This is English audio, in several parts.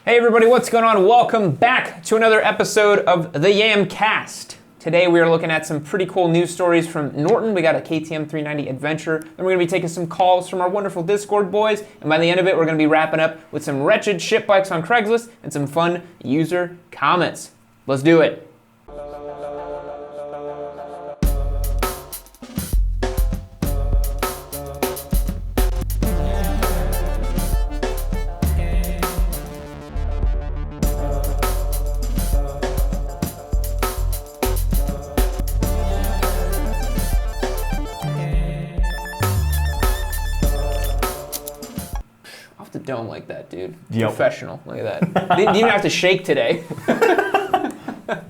Hey everybody, what's going on? Welcome back to another episode of the Yamcast. Today we are looking at some pretty cool news stories from Norton. We got a KTM 390 Adventure, and we're going to be taking some calls from our wonderful Discord boys, and by the end of it we're going to be wrapping up with some wretched shit bikes on Craigslist and some fun user comments. Let's do it. The dome like that, dude. Yep. Professional. Look at that. Didn't even have to shake today. That's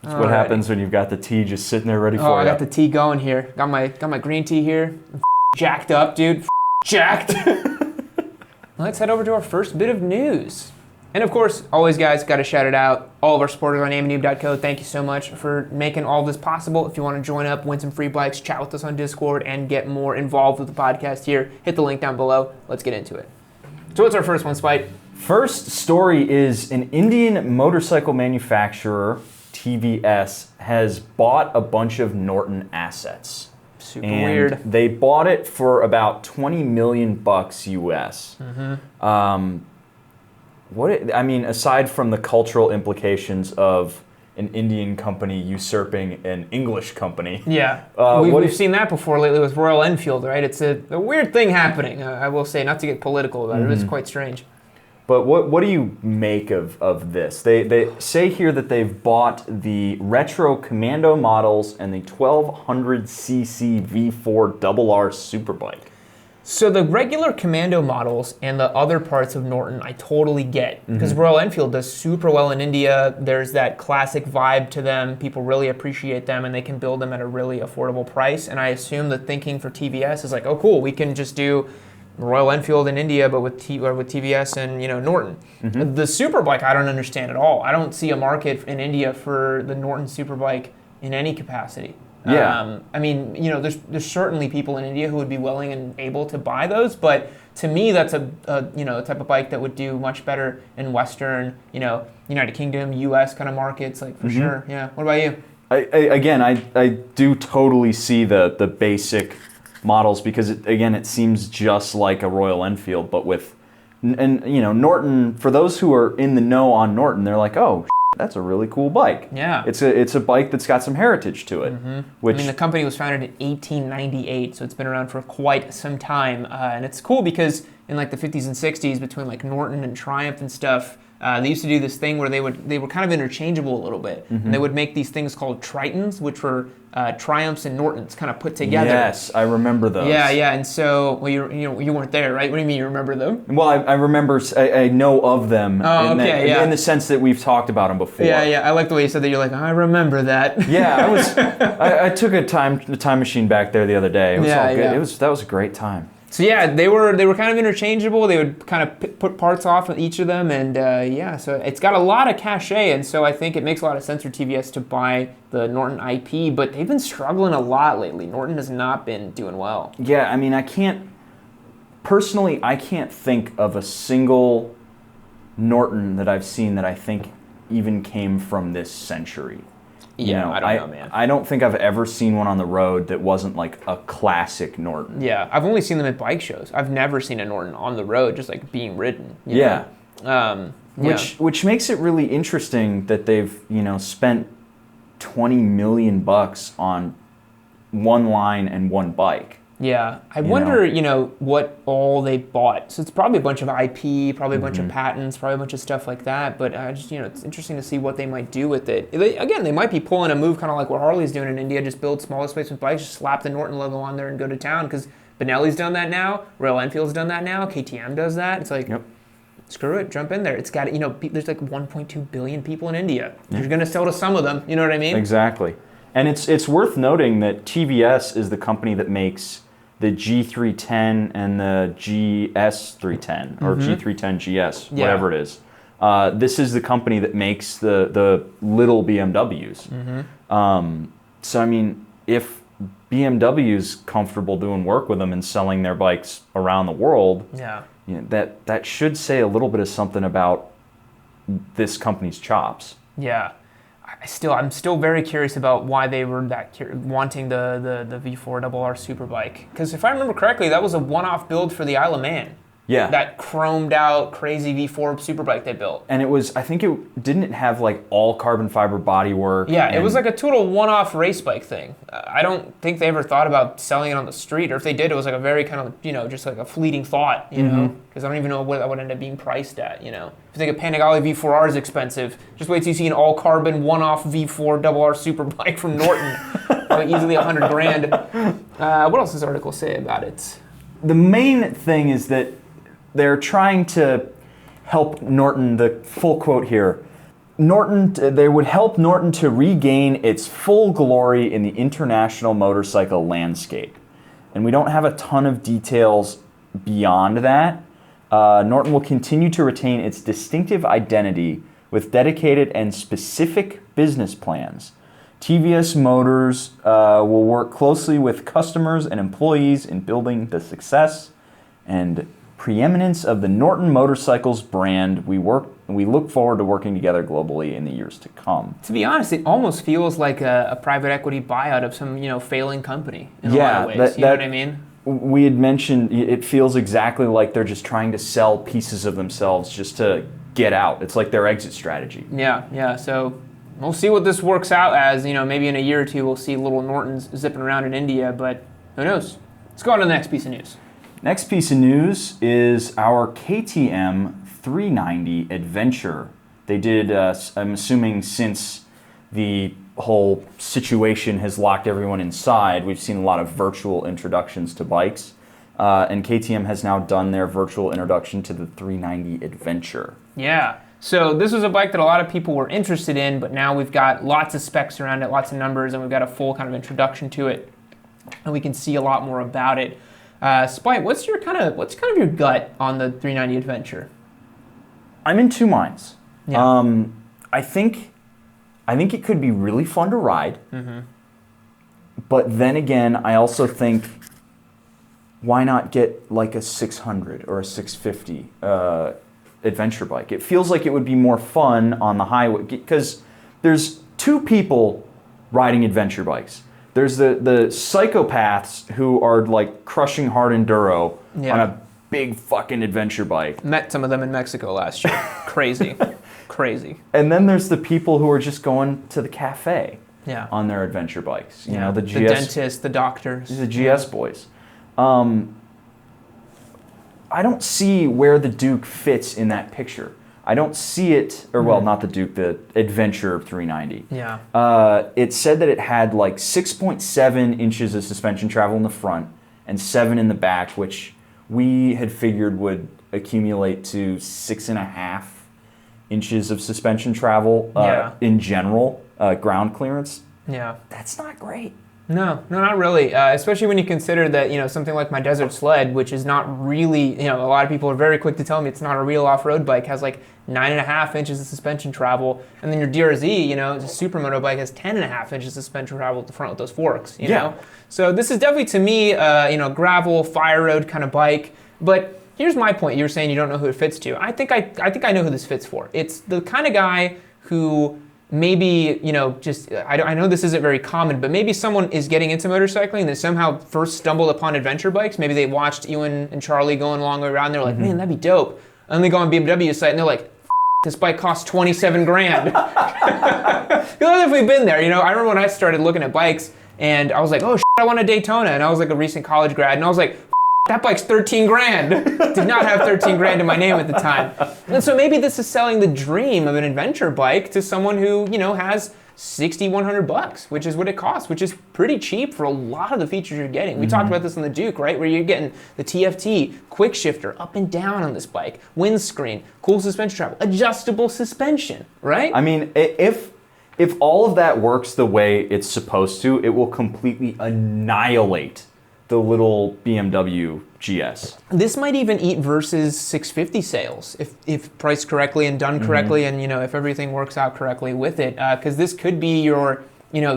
what happens when you've got the tea just sitting there ready for you. Oh, I got the tea going here. Got my green tea here. I'm jacked up, dude. Jacked. Let's head over to our first bit of news. And of course, always guys, got to shout it out. All of our supporters on yammie.co. Thank you so much for making all this possible. If you want to join up, win some free bikes, chat with us on Discord, and get more involved with the podcast here, hit the link down below. Let's get into it. So what's our first one, Spite? First story is an Indian motorcycle manufacturer, TVS, has bought a bunch of Norton assets. Super weird. They bought it for about $20 million US. Mm-hmm. Aside from the cultural implications of an Indian company usurping an English company. Yeah, we've seen that before lately with Royal Enfield, right? It's a weird thing happening, I will say, not to get political about it. It's quite strange. But what do you make of this? They say here that they've bought the retro Commando models and the 1200cc V4 RR Superbike. So the regular Commando models and the other parts of Norton I totally get, because Royal Enfield does super well in India. There's that classic vibe to them. People really appreciate them, and they can build them at a really affordable price. And I assume the thinking for TVS is like, oh cool, we can just do Royal Enfield in India, but with TVS and Norton. The Superbike I don't understand at all. I don't see a market in India for the Norton Superbike in any capacity. Yeah. There's certainly people in India who would be willing and able to buy those, but to me, that's a type of bike that would do much better in Western, United Kingdom, U.S. kind of markets, like for sure. Yeah. What about you? I do totally see the basic models because it seems just like a Royal Enfield, but with, Norton. For those who are in the know on Norton, they're like, oh. That's a really cool bike. Yeah. It's a bike that's got some heritage to it. The company was founded in 1898, so it's been around for quite some time. And it's cool because in like the 50s and 60s, between like Norton and Triumph and stuff, they used to do this thing where they were kind of interchangeable a little bit. And they would make these things called Tritons, which were Triumphs and Nortons kind of put together. Yes, I remember those. Yeah. And so, well, you weren't there, right? What do you mean you remember them? Well, I remember, I know of them. In the sense that we've talked about them before. Yeah. I like the way you said that. You're like, I remember that. Yeah, I took a time machine back there the other day. It was all good. That was a great time. So yeah, they were kind of interchangeable. They would kind of put parts off of each of them, and so it's got a lot of cachet, and so I think it makes a lot of sense for TVS to buy the Norton IP, but they've been struggling a lot lately. Norton has not been doing well. Yeah, I can't think of a single Norton that I've seen that I think even came from this century. Yeah, I don't know, man. I don't think I've ever seen one on the road that wasn't like a classic Norton. Yeah, I've only seen them at bike shows. I've never seen a Norton on the road just like being ridden. Which makes it really interesting that they've, spent $20 million on one line and one bike. Yeah, I wonder, what all they bought. So it's probably a bunch of IP, probably a bunch of patents, probably a bunch of stuff like that. But it's interesting to see what they might do with it. They might be pulling a move kind of like what Harley's doing in India, just build smaller displacement bikes, just slap the Norton logo on there and go to town. Because Benelli's done that now, Royal Enfield's done that now, KTM does that. It's like, screw it, jump in there. It's got, there's like 1.2 billion people in India. You're going to sell to some of them, you know what I mean? Exactly. And it's worth noting that TVS is the company that makes the G310 and the GS310 or G310 GS, whatever it is. This is the company that makes the little BMWs. So if BMW's comfortable doing work with them and selling their bikes around the world, that should say a little bit of something about this company's chops. Yeah. I'm still very curious about why they were wanting the V4RR Superbike. Because if I remember correctly, that was a one-off build for the Isle of Man. Yeah. That chromed out crazy V4 Superbike they built. And I think didn't it have like all carbon fiber bodywork? Yeah, it was like a total one-off race bike thing. I don't think they ever thought about selling it on the street, or if they did, it was like a very kind of, just like a fleeting thought, know? Because I don't even know what that would end up being priced at, If you think a Panigale V4R is expensive, just wait till you see an all-carbon one-off V4RR Superbike from Norton. Probably easily $100,000. What else does this article say about it? The main thing is that they're trying to help Norton, the full quote here, they would help Norton to regain its full glory in the international motorcycle landscape. And we don't have a ton of details beyond that. Norton will continue to retain its distinctive identity with dedicated and specific business plans. TVS Motors will work closely with customers and employees in building the success and preeminence of the Norton Motorcycles brand. We look forward to working together globally in the years to come. To be honest, it almost feels like a private equity buyout of some failing company in a lot of ways. You know what I mean? We had mentioned it feels exactly like they're just trying to sell pieces of themselves just to get out. It's like their exit strategy. Yeah. So we'll see what this works out as. Maybe in a year or two we'll see little Nortons zipping around in India, but who knows? Let's go on to the next piece of news. Next piece of news is our KTM 390 Adventure. They did, I'm assuming since the whole situation has locked everyone inside, we've seen a lot of virtual introductions to bikes. And KTM has now done their virtual introduction to the 390 Adventure. Yeah. So this was a bike that a lot of people were interested in, but now we've got lots of specs around it, lots of numbers, and we've got a full kind of introduction to it, and we can see a lot more about it. Spite, what's kind of your gut on the 390 Adventure? I'm in two minds. Yeah. I think it could be really fun to ride. Mm-hmm. But then again, I also think, why not get like a 600 or a 650 adventure bike? It feels like it would be more fun on the highway because there's two people riding adventure bikes. There's the psychopaths who are like crushing hard enduro on a big fucking adventure bike. Met some of them in Mexico last year. Crazy. And then there's the people who are just going to the cafe on their adventure bikes. You know, the GS, dentists, the doctors. The GS boys. I don't see where the Duke fits in that picture. I don't see it, or well, not the Duke, the Adventure 390. Yeah. It said that it had like 6.7 inches of suspension travel in the front and 7 in the back, which we had figured would accumulate to 6.5 inches of suspension travel in general, ground clearance. Yeah. That's not great. No, not really. Especially when you consider that, something like my Desert Sled, which is not really, a lot of people are very quick to tell me it's not a real off-road bike, has like 9.5 inches of suspension travel. And then your DRZ, it's a supermoto bike, has 10.5 inches of suspension travel at the front with those forks, you know? So this is definitely, to me, gravel, fire road kind of bike. But here's my point. You were saying you don't know who it fits to. I think I know who this fits for. It's the kind of guy who maybe, I know this isn't very common, but maybe someone is getting into motorcycling and they somehow first stumbled upon adventure bikes. Maybe they watched Ewan and Charlie going a long way around. They're like, man, that'd be dope. And they go on BMW's site and they're like, this bike costs 27 grand. I've definitely been there. I remember when I started looking at bikes and I was like, oh, I want a Daytona. And I was like a recent college grad and I was like, that bike's 13 grand. Did not have 13 grand in my name at the time. And so maybe this is selling the dream of an adventure bike to someone who, has $6,100, which is what it costs, which is pretty cheap for a lot of the features you're getting. We talked about this on the Duke, right? Where you're getting the TFT, quick shifter, up and down on this bike, windscreen, cool suspension travel, adjustable suspension, right? I mean, if all of that works the way it's supposed to, it will completely annihilate the little BMW GS. This might even eat Versus 650 sales if priced correctly and done correctly, and if everything works out correctly with it, because this could be your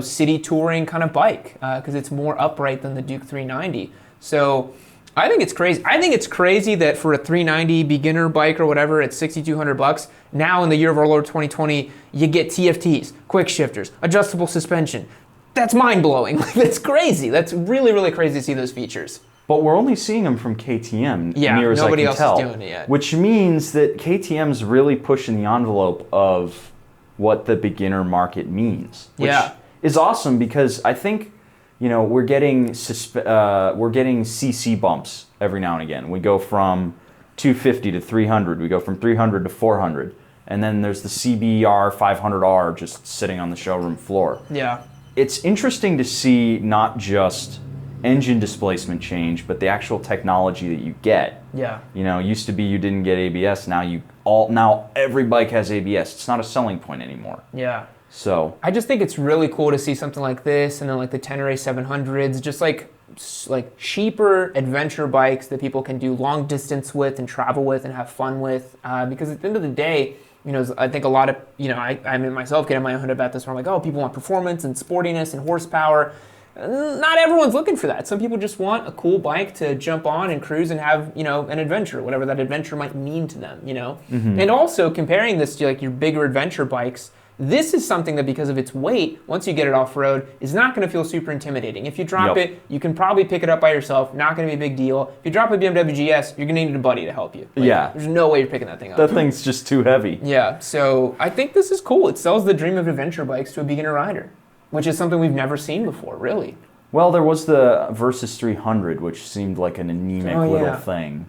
city touring kind of bike, because it's more upright than the Duke 390. So I think it's crazy. I think it's crazy that for a 390 beginner bike or whatever, it's $6,200. Now in the year of our Lord 2020, you get TFTs, quick shifters, adjustable suspension. That's mind-blowing. That's crazy. That's really, really crazy to see those features. But we're only seeing them from KTM, Yeah, near as I nobody can else tell. is doing it yet. Which means that KTM's really pushing the envelope of what the beginner market means. Which is awesome because I think, you know, we're getting CC bumps every now and again. We go from 250 to 300. We go from 300 to 400. And then there's the CBR 500R just sitting on the showroom floor. Yeah. It's interesting to see not just engine displacement change, but the actual technology that you get. Yeah. You know, it used to be you didn't get ABS. Now every bike has ABS. It's not a selling point anymore. Yeah. So I just think it's really cool to see something like this, and then like the Tenere 700s, just like cheaper adventure bikes that people can do long distance with and travel with and have fun with. Because at the end of the day, you know, I think a lot of, you know, I mean myself getting my own hood about this, where I'm like, oh, people want performance and sportiness and horsepower. Not everyone's looking for that. Some people just want a cool bike to jump on and cruise and have, you know, an adventure, whatever that adventure might mean to them, you know? Mm-hmm. And also comparing this to like your bigger adventure bikes, this is something that because of its weight, once you get it off-road, is not going to feel super intimidating. If you drop it, you can probably pick it up by yourself, not going to be a big deal. If you drop a BMW GS, you're going to need a buddy to help you. Like, there's no way you're picking that thing up. That thing's just too heavy. Yeah, so I think this is cool. It sells the dream of adventure bikes to a beginner rider, which is something we've never seen before, really. Well, there was the Versus 300, which seemed like an anemic little thing.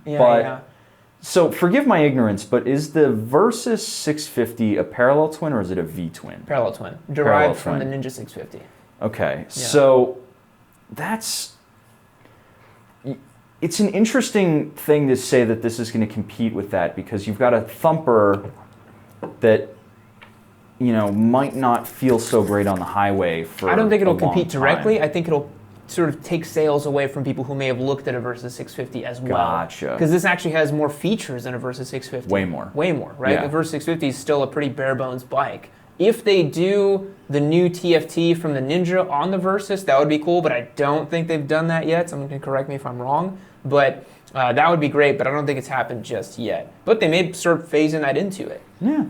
So forgive my ignorance, but is the Versus 650 a parallel twin or is it a V-twin? Parallel twin, derived from the Ninja 650. Okay, so it's an interesting thing to say that this is going to compete with that, because you've got a thumper that, you know, might not feel so great on the highway for I don't think it'll compete time. directly. I think it'll sort of take sales away from people who may have looked at a Versus 650 as well. Gotcha. Because this actually has more features than a Versus 650. Way more. Way more, right? Yeah. The Versus 650 is still a pretty bare bones bike. If they do the new TFT from the Ninja on the Versus, that would be cool, but I don't think they've done that yet. Someone can correct me if I'm wrong. But that would be great, but I don't think it's happened just yet. But they may start phasing that into it. Yeah.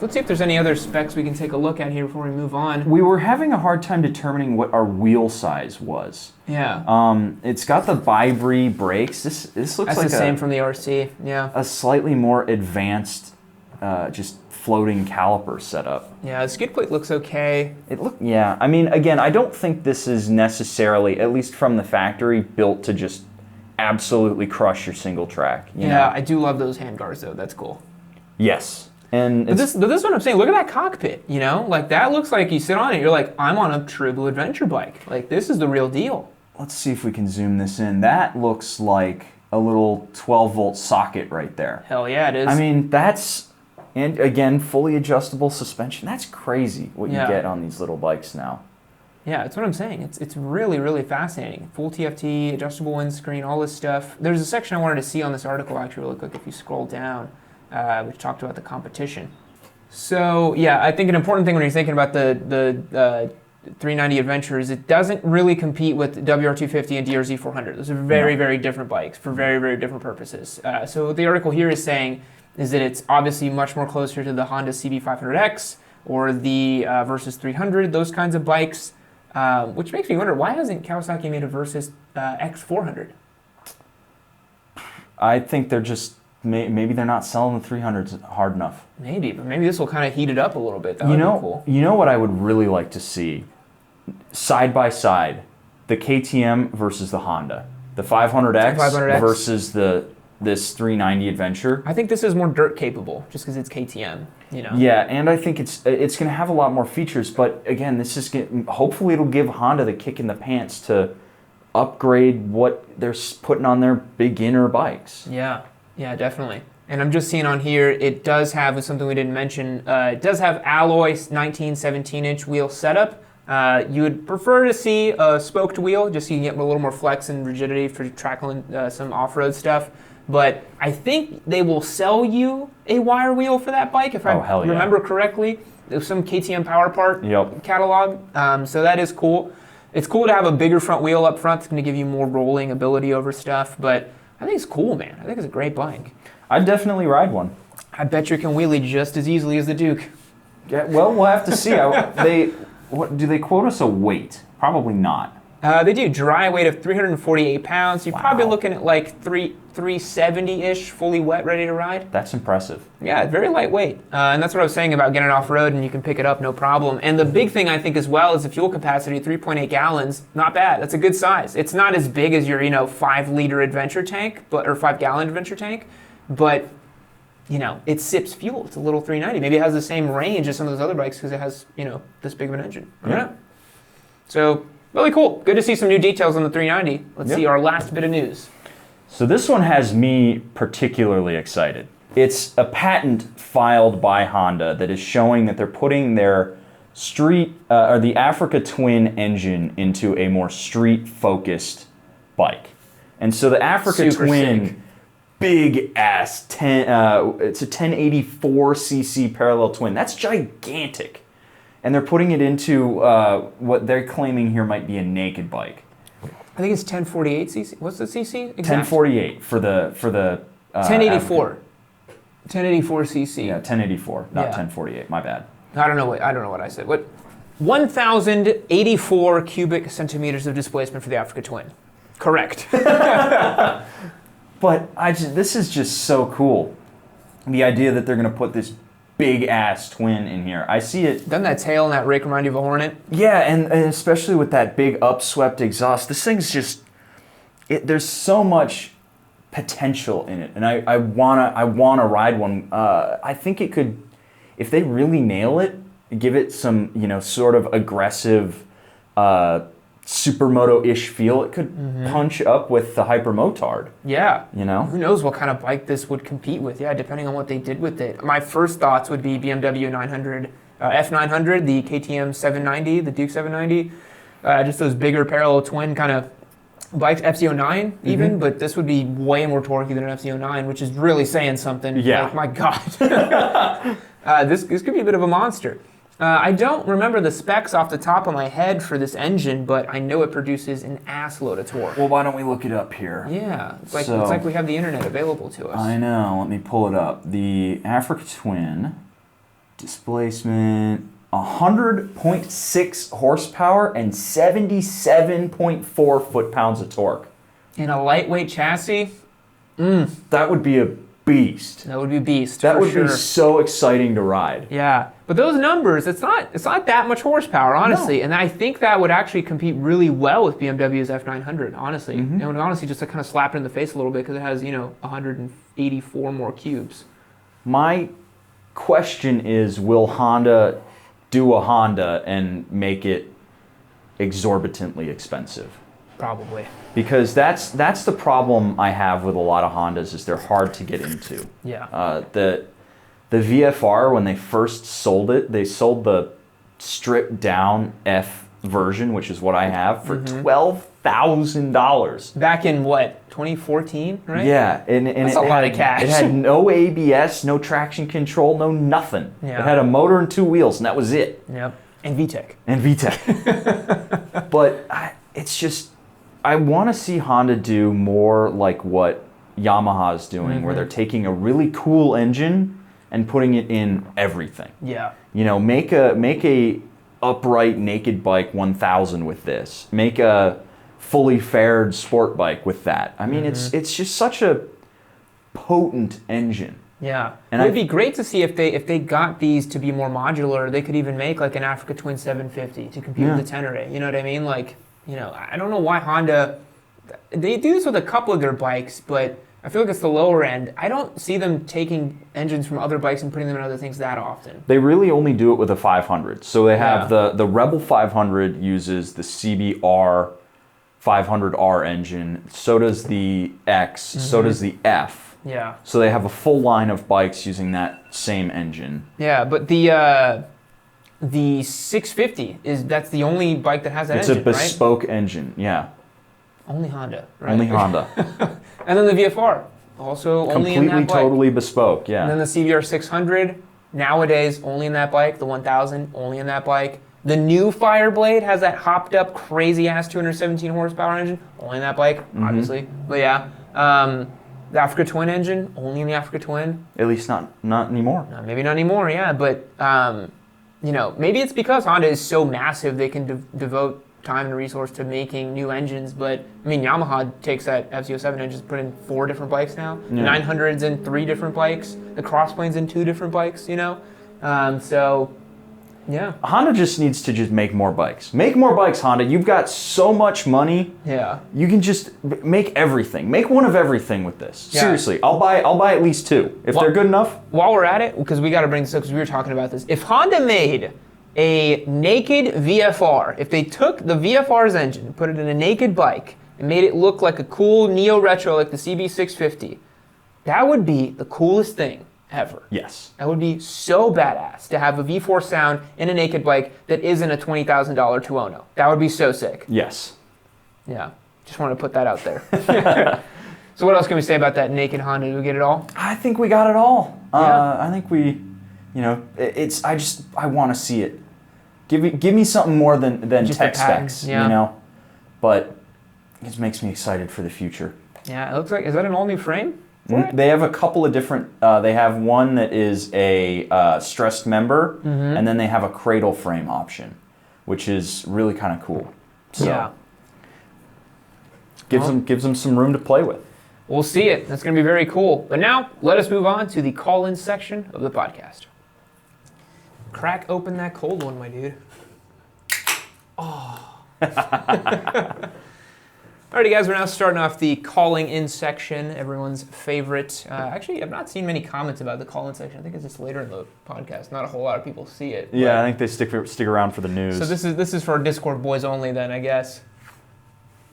Let's see if there's any other specs we can take a look at here before we move on. We were having a hard time determining what our wheel size was. Yeah. It's got the Vibri brakes. This looks That's like the same from the RC. Yeah. a slightly more advanced, just floating caliper setup. Yeah, the skid plate looks okay. I mean, again, I don't think this is necessarily, at least from the factory, built to just absolutely crush your single track. You know? I do love those handguards though. That's cool. Yes. And but this is what I'm saying. Look at that cockpit, you know? Like, that looks like you sit on it, you're like, I'm on a true blue adventure bike. Like, this is the real deal. Let's see if we can zoom this in. That looks like a little 12-volt socket right there. Hell yeah, it is. I mean, and again, fully adjustable suspension. That's crazy what you get on these little bikes now. Yeah, that's what I'm saying. It's really, really fascinating. Full TFT, adjustable windscreen, all this stuff. There's a section I wanted to see on this article, actually, really quick, if you scroll down, which talked about the competition. So, yeah, I think an important thing when you're thinking about the 390 Adventure is it doesn't really compete with WR250 and DRZ400. Those are very, very different bikes for very, very different purposes. So what the article here is saying is that it's obviously much more closer to the Honda CB500X or the Versus 300, those kinds of bikes. Which makes me wonder, why hasn't Kawasaki made a Versus X400? I think they're just, maybe they're not selling the 300s hard enough. Maybe, but maybe this will kind of heat it up a little bit. That would be cool. You know what I would really like to see? Side by side, the KTM versus the Honda. The 500X versus this 390 Adventure. I think this is more dirt capable, just because it's KTM. You know? Yeah, and I think it's going to have a lot more features. But again, hopefully it'll give Honda the kick in the pants to upgrade what they're putting on their beginner bikes. Yeah, definitely. And I'm just seeing on here, it does have something we didn't mention. It does have alloy 19, 17-inch wheel setup. You would prefer to see a spoked wheel, just so you can get a little more flex and rigidity for tackling some off-road stuff. But I think they will sell you a wire wheel for that bike, if I remember correctly. There's some KTM Power Part catalog, so that is cool. It's cool to have a bigger front wheel up front. It's going to give you more rolling ability over stuff, but I think it's cool, man. I think it's a great bike. I'd definitely ride one. I bet you can wheelie just as easily as the Duke. Yeah, well, we'll have to see. Do they quote us a weight? Probably not. They do. Dry weight of 348 pounds. You're probably looking at like 370-ish, fully wet, ready to ride. That's impressive. Yeah, very lightweight. And that's what I was saying about getting off-road, and you can pick it up, no problem. And the big thing, I think, as well, is the fuel capacity, 3.8 gallons. Not bad. That's a good size. It's not as big as your, 5-liter adventure tank, or 5-gallon adventure tank, but, it sips fuel. It's a little 390. Maybe it has the same range as some of those other bikes because it has, this big of an engine. Yeah. So, really cool. Good to see some new details on the 390. Let's see our last bit of news. So this one has me particularly excited. It's a patent filed by Honda that is showing that they're putting their the Africa Twin engine into a more street-focused bike. And so the Africa Twin, sick. Big ass, it's a 1084cc parallel twin. That's gigantic. And they're putting it into what they're claiming here might be a naked bike. I think it's 1048 cc. What's the cc? Exact? 1048 for the 1084. 1084 cc. Yeah, 1084, not 1048. My bad. I don't know what I said. What? 1,084 cubic centimeters of displacement for the Africa Twin. Correct. But this is just so cool. The idea that they're going to put this big ass twin in here. I see it. Doesn't that tail and that rake remind you of a Hornet? Yeah, and especially with that big upswept exhaust. This thing's just, there's so much potential in it, and I wanna ride one. I think it could, if they really nail it, give it some sort of aggressive supermoto-ish feel, it could punch up with the Hypermotard. Yeah. Who knows what kind of bike this would compete with? Yeah, depending on what they did with it. My first thoughts would be BMW 900, F900, the KTM 790, the Duke 790, just those bigger parallel twin kind of bikes, FZ09 even, but this would be way more torquey than an FZ09, which is really saying something. Yeah. Like, my God. This could be a bit of a monster. I don't remember the specs off the top of my head for this engine, but I know it produces an ass load of torque. Well, why don't we look it up here? Yeah, it's like we have the internet available to us. I know. Let me pull it up. The Africa Twin displacement 100.6 horsepower and 77.4 foot-pounds of torque. In a lightweight chassis? That would be a beast. That would be a beast. That would be so exciting to ride. Yeah, but those numbers, it's not that much horsepower, honestly, and I think that would actually compete really well with BMW's F900, honestly. And it would honestly just kind of slap it in the face a little bit because it has 184 more cubes. My question is, will Honda do a Honda and make it exorbitantly expensive? Probably. Because that's the problem I have with a lot of Hondas, is they're hard to get into. Yeah. The VFR, when they first sold it, they sold the stripped down F version, which is what I have, for $12,000. Back in what, 2014, right? Yeah, and that's a lot of cash. It had no ABS, no traction control, no nothing. Yeah. It had a motor and 2 wheels, and that was it. Yep. And VTEC. But it's just, I want to see Honda do more like what Yamaha's doing, where they're taking a really cool engine and putting it in everything. Yeah. Make a upright naked bike 1000 with this. Make a fully fared sport bike with that. I mean, it's just such a potent engine. Yeah, and it would be great to see if they got these to be more modular. They could even make like an Africa Twin 750 to compete with the Tenere. You know what I mean? Like, I don't know why Honda, they do this with a couple of their bikes, but I feel like it's the lower end. I don't see them taking engines from other bikes and putting them in other things that often. They really only do it with a 500. So they have the Rebel 500 uses the CBR 500R engine. So does the X. So does the F. Yeah. So they have a full line of bikes using that same engine. Yeah, but the 650 that's the only bike that has that engine, right? It's a bespoke engine, yeah. Only Honda, right? Only Honda. And then the VFR, also only in that bike. Completely, totally bespoke, yeah. And then the CBR 600, nowadays only in that bike. The 1000, only in that bike. The new Fireblade has that hopped up crazy ass 217 horsepower engine, only in that bike, obviously. But yeah, the Africa Twin engine, only in the Africa Twin. At least not anymore. Maybe not anymore, yeah. But maybe it's because Honda is so massive they can devote time and resource to making new engines. But I mean, Yamaha takes that FZ07 engine, put in 4 different bikes now. Yeah. 900's in 3 different bikes. The Crossplane's in 2 different bikes. So. Yeah. Honda just needs to just make more bikes. Make more bikes, Honda. You've got so much money. Yeah. You can just make everything. Make one of everything with this. Yeah. Seriously, I'll buy at least 2 if they're good enough. While we're at it, because we got to bring this up because we were talking about this. If Honda made a naked VFR, if they took the VFR's engine and put it in a naked bike and made it look like a cool neo retro like the CB650, that would be the coolest thing ever. Yes. That would be so badass to have a V4 sound in a naked bike that isn't a $20,000 2.0. That would be so sick. Yes. Yeah. Just want to put that out there. So what else can we say about that naked Honda? Did we get it all? I think we got it all. Yeah. I think we, I want to see it. Give me something more than just tech specs, But it just makes me excited for the future. Yeah, it looks like, is that an all new frame? They have a couple of different, they have one that is a stressed member, and then they have a cradle frame option, which is really kind of cool. So, yeah. Gives them some room to play with. We'll see it. That's going to be very cool. But now, let us move on to the call-in section of the podcast. Crack open that cold one, my dude. Oh. Alrighty, guys, we're now starting off the calling in section, everyone's favorite. Actually, I've not seen many comments about the call in section. I think it's just later in the podcast. Not a whole lot of people see it. Yeah, I think they stick around for the news. So this is for our Discord boys only then, I guess.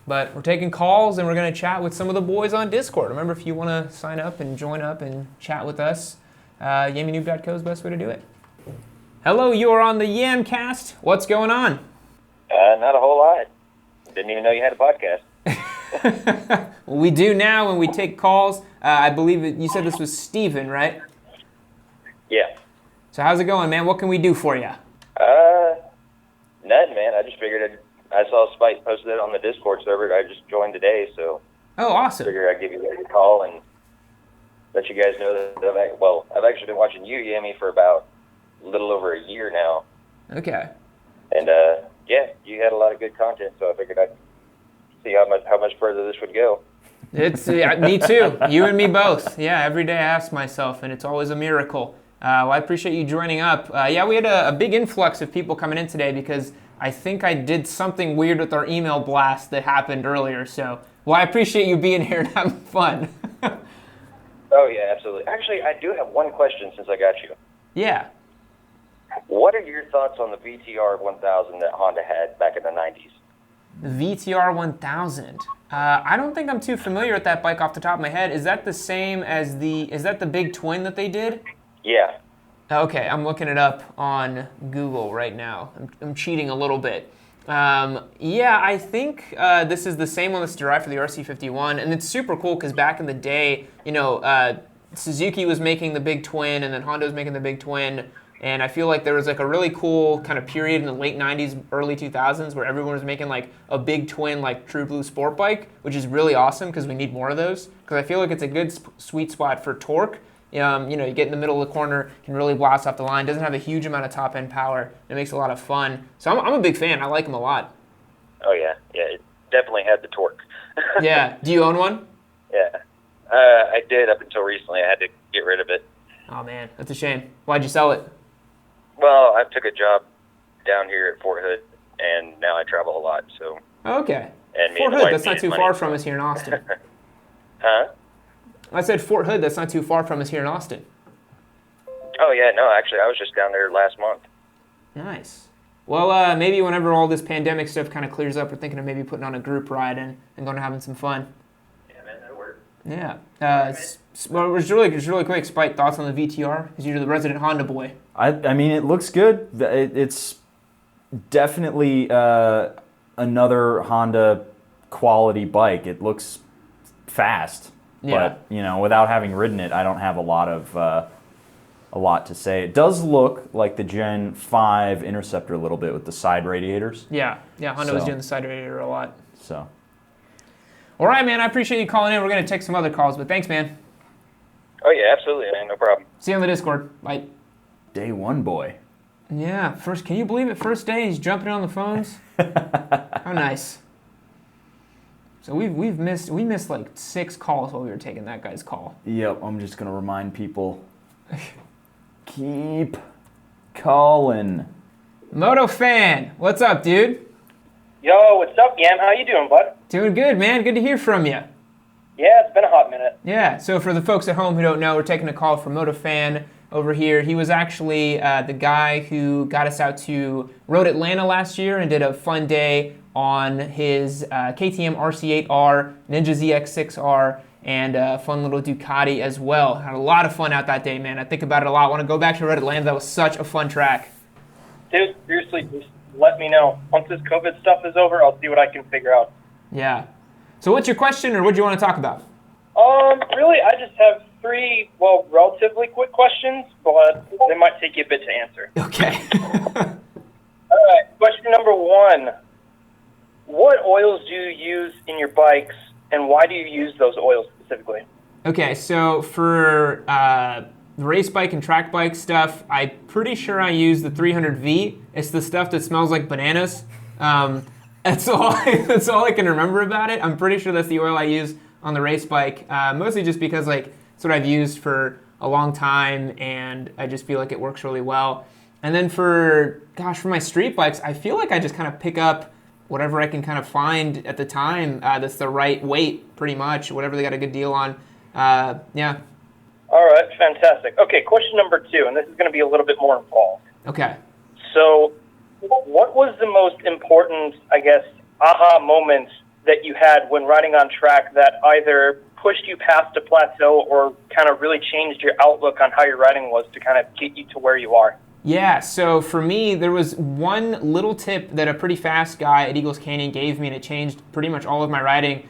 But we're taking calls and we're going to chat with some of the boys on Discord. Remember, if you want to sign up and join up and chat with us, YammieNoob.co is the best way to do it. Hello, you are on the Yamcast. What's going on? Not a whole lot. Didn't even know you had a podcast. Well, we do now when we take calls. I believe you said this was Steven, right? Yeah. So how's it going, man? What can we do for you? Nothing, man. I just figured I saw Spike posted it on the Discord server. I just joined today, so. Oh, awesome. Figured I'd give you guys a call and let you guys know that I've actually been watching you, Yammie, for about a little over a year now. Okay. And yeah, you had a lot of good content, so I figured I'd see how much further this would go. It's me too. You and me both. Yeah, every day I ask myself, and it's always a miracle. Well, I appreciate you joining up. Yeah, we had a big influx of people coming in today because I think I did something weird with our email blast that happened earlier. So, well, I appreciate you being here and having fun. Oh, yeah, absolutely. Actually, I do have one question since I got you. Yeah. What are your thoughts on the VTR 1000 that Honda had back in the 90s? The VTR 1000. I don't think I'm too familiar with that bike off the top of my head. Is that the same as is that the big twin that they did? Yeah. Okay, I'm looking it up on Google right now. I'm cheating a little bit. Yeah, I think this is the same one that's derived for the RC51, and it's super cool because back in the day, Suzuki was making the big twin, and then Honda was making the big twin, and I feel like there was like a really cool kind of period in the late 90s, early 2000s where everyone was making like a big twin like True Blue sport bike, which is really awesome because we need more of those. Because I feel like it's a good sweet spot for torque. You get in the middle of the corner, can really blast off the line, doesn't have a huge amount of top end power. It makes a lot of fun. So I'm a big fan. I like them a lot. Oh yeah, it definitely had the torque. Yeah. Do you own one? Yeah. I did up until recently. I had to get rid of it. Oh man, that's a shame. Why'd you sell it? Well, I took a job down here at Fort Hood, and now I travel a lot. So. Okay. And Fort Hood, that's not too far from us here in Austin. Huh? I said Fort Hood, that's not too far from us here in Austin. Oh yeah, no, actually, I was just down there last month. Nice. Well, maybe whenever all this pandemic stuff kind of clears up, we're thinking of maybe putting on a group ride and going to having some fun. Yeah, man, that'll work. Yeah. Well, it was really quick. Spike, thoughts on the VTR? Because you're the resident Honda boy. I mean, it looks good. It's definitely another Honda quality bike. It looks fast. Yeah. But, without having ridden it, I don't have a lot of a lot to say. It does look like the Gen 5 Interceptor a little bit with the side radiators. Yeah, Honda was doing the side radiator a lot. So. All right, man, I appreciate you calling in. We're going to take some other calls, but thanks, man. Oh, yeah, absolutely, man. No problem. See you on the Discord. Bye. Day one, boy. Yeah, can you believe it? First day, he's jumping on the phones. How nice. So we missed like 6 calls while we were taking that guy's call. Yep, I'm just going to remind people. Keep calling. Moto Fan, what's up, dude? Yo, what's up, Yam? How you doing, bud? Doing good, man. Good to hear from you. Yeah, it's been a hot minute. Yeah, so for the folks at home who don't know, we're taking a call from Moto Fan over here. He was actually the guy who got us out to Road Atlanta last year and did a fun day on his KTM RC8R, Ninja ZX6R, and a fun little Ducati as well. Had a lot of fun out that day, man. I think about it a lot. I want to go back to Road Atlanta. That was such a fun track. Dude, seriously, just let me know. Once this COVID stuff is over, I'll see what I can figure out. Yeah. So what's your question, or what do you want to talk about? Really, I just have 3, relatively quick questions, but they might take you a bit to answer. Okay. All right, question number 1. What oils do you use in your bikes, and why do you use those oils specifically? Okay, so for the race bike and track bike stuff, I'm pretty sure I use the 300V. It's the stuff that smells like bananas. That's all I can remember about it. I'm pretty sure that's the oil I use on the race bike, mostly just because it's what I've used for a long time, and I just feel like it works really well. And then for my street bikes, I feel like I just kind of pick up whatever I can kind of find at the time that's the right weight, pretty much, whatever they got a good deal on. Yeah. All right, fantastic. Okay, question number 2, and this is going to be a little bit more involved. Okay. So, what was the most important, aha moment that you had when riding on track that either pushed you past a plateau or kind of really changed your outlook on how your riding was to kind of get you to where you are? Yeah, so for me, there was one little tip that a pretty fast guy at Eagles Canyon gave me, and it changed pretty much all of my riding.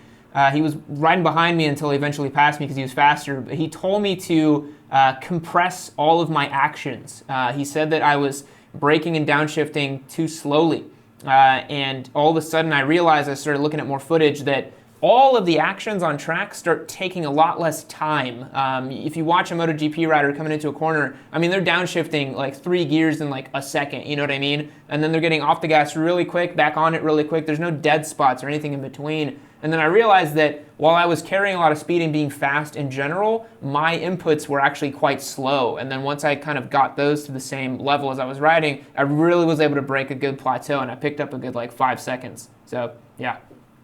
He was riding behind me until he eventually passed me because he was faster, but he told me to compress all of my actions. He said that I was braking and downshifting too slowly, and all of a sudden I realized, I started looking at more footage, that all of the actions on track start taking a lot less time. If you watch a MotoGP rider coming into a corner, they're downshifting like 3 gears in like a second, you know what I mean? And then they're getting off the gas really quick, back on it really quick. There's no dead spots or anything in between. And then I realized that while I was carrying a lot of speed and being fast in general, my inputs were actually quite slow. And then once I kind of got those to the same level as I was riding, I really was able to break a good plateau, and I picked up a good 5 seconds. So, yeah.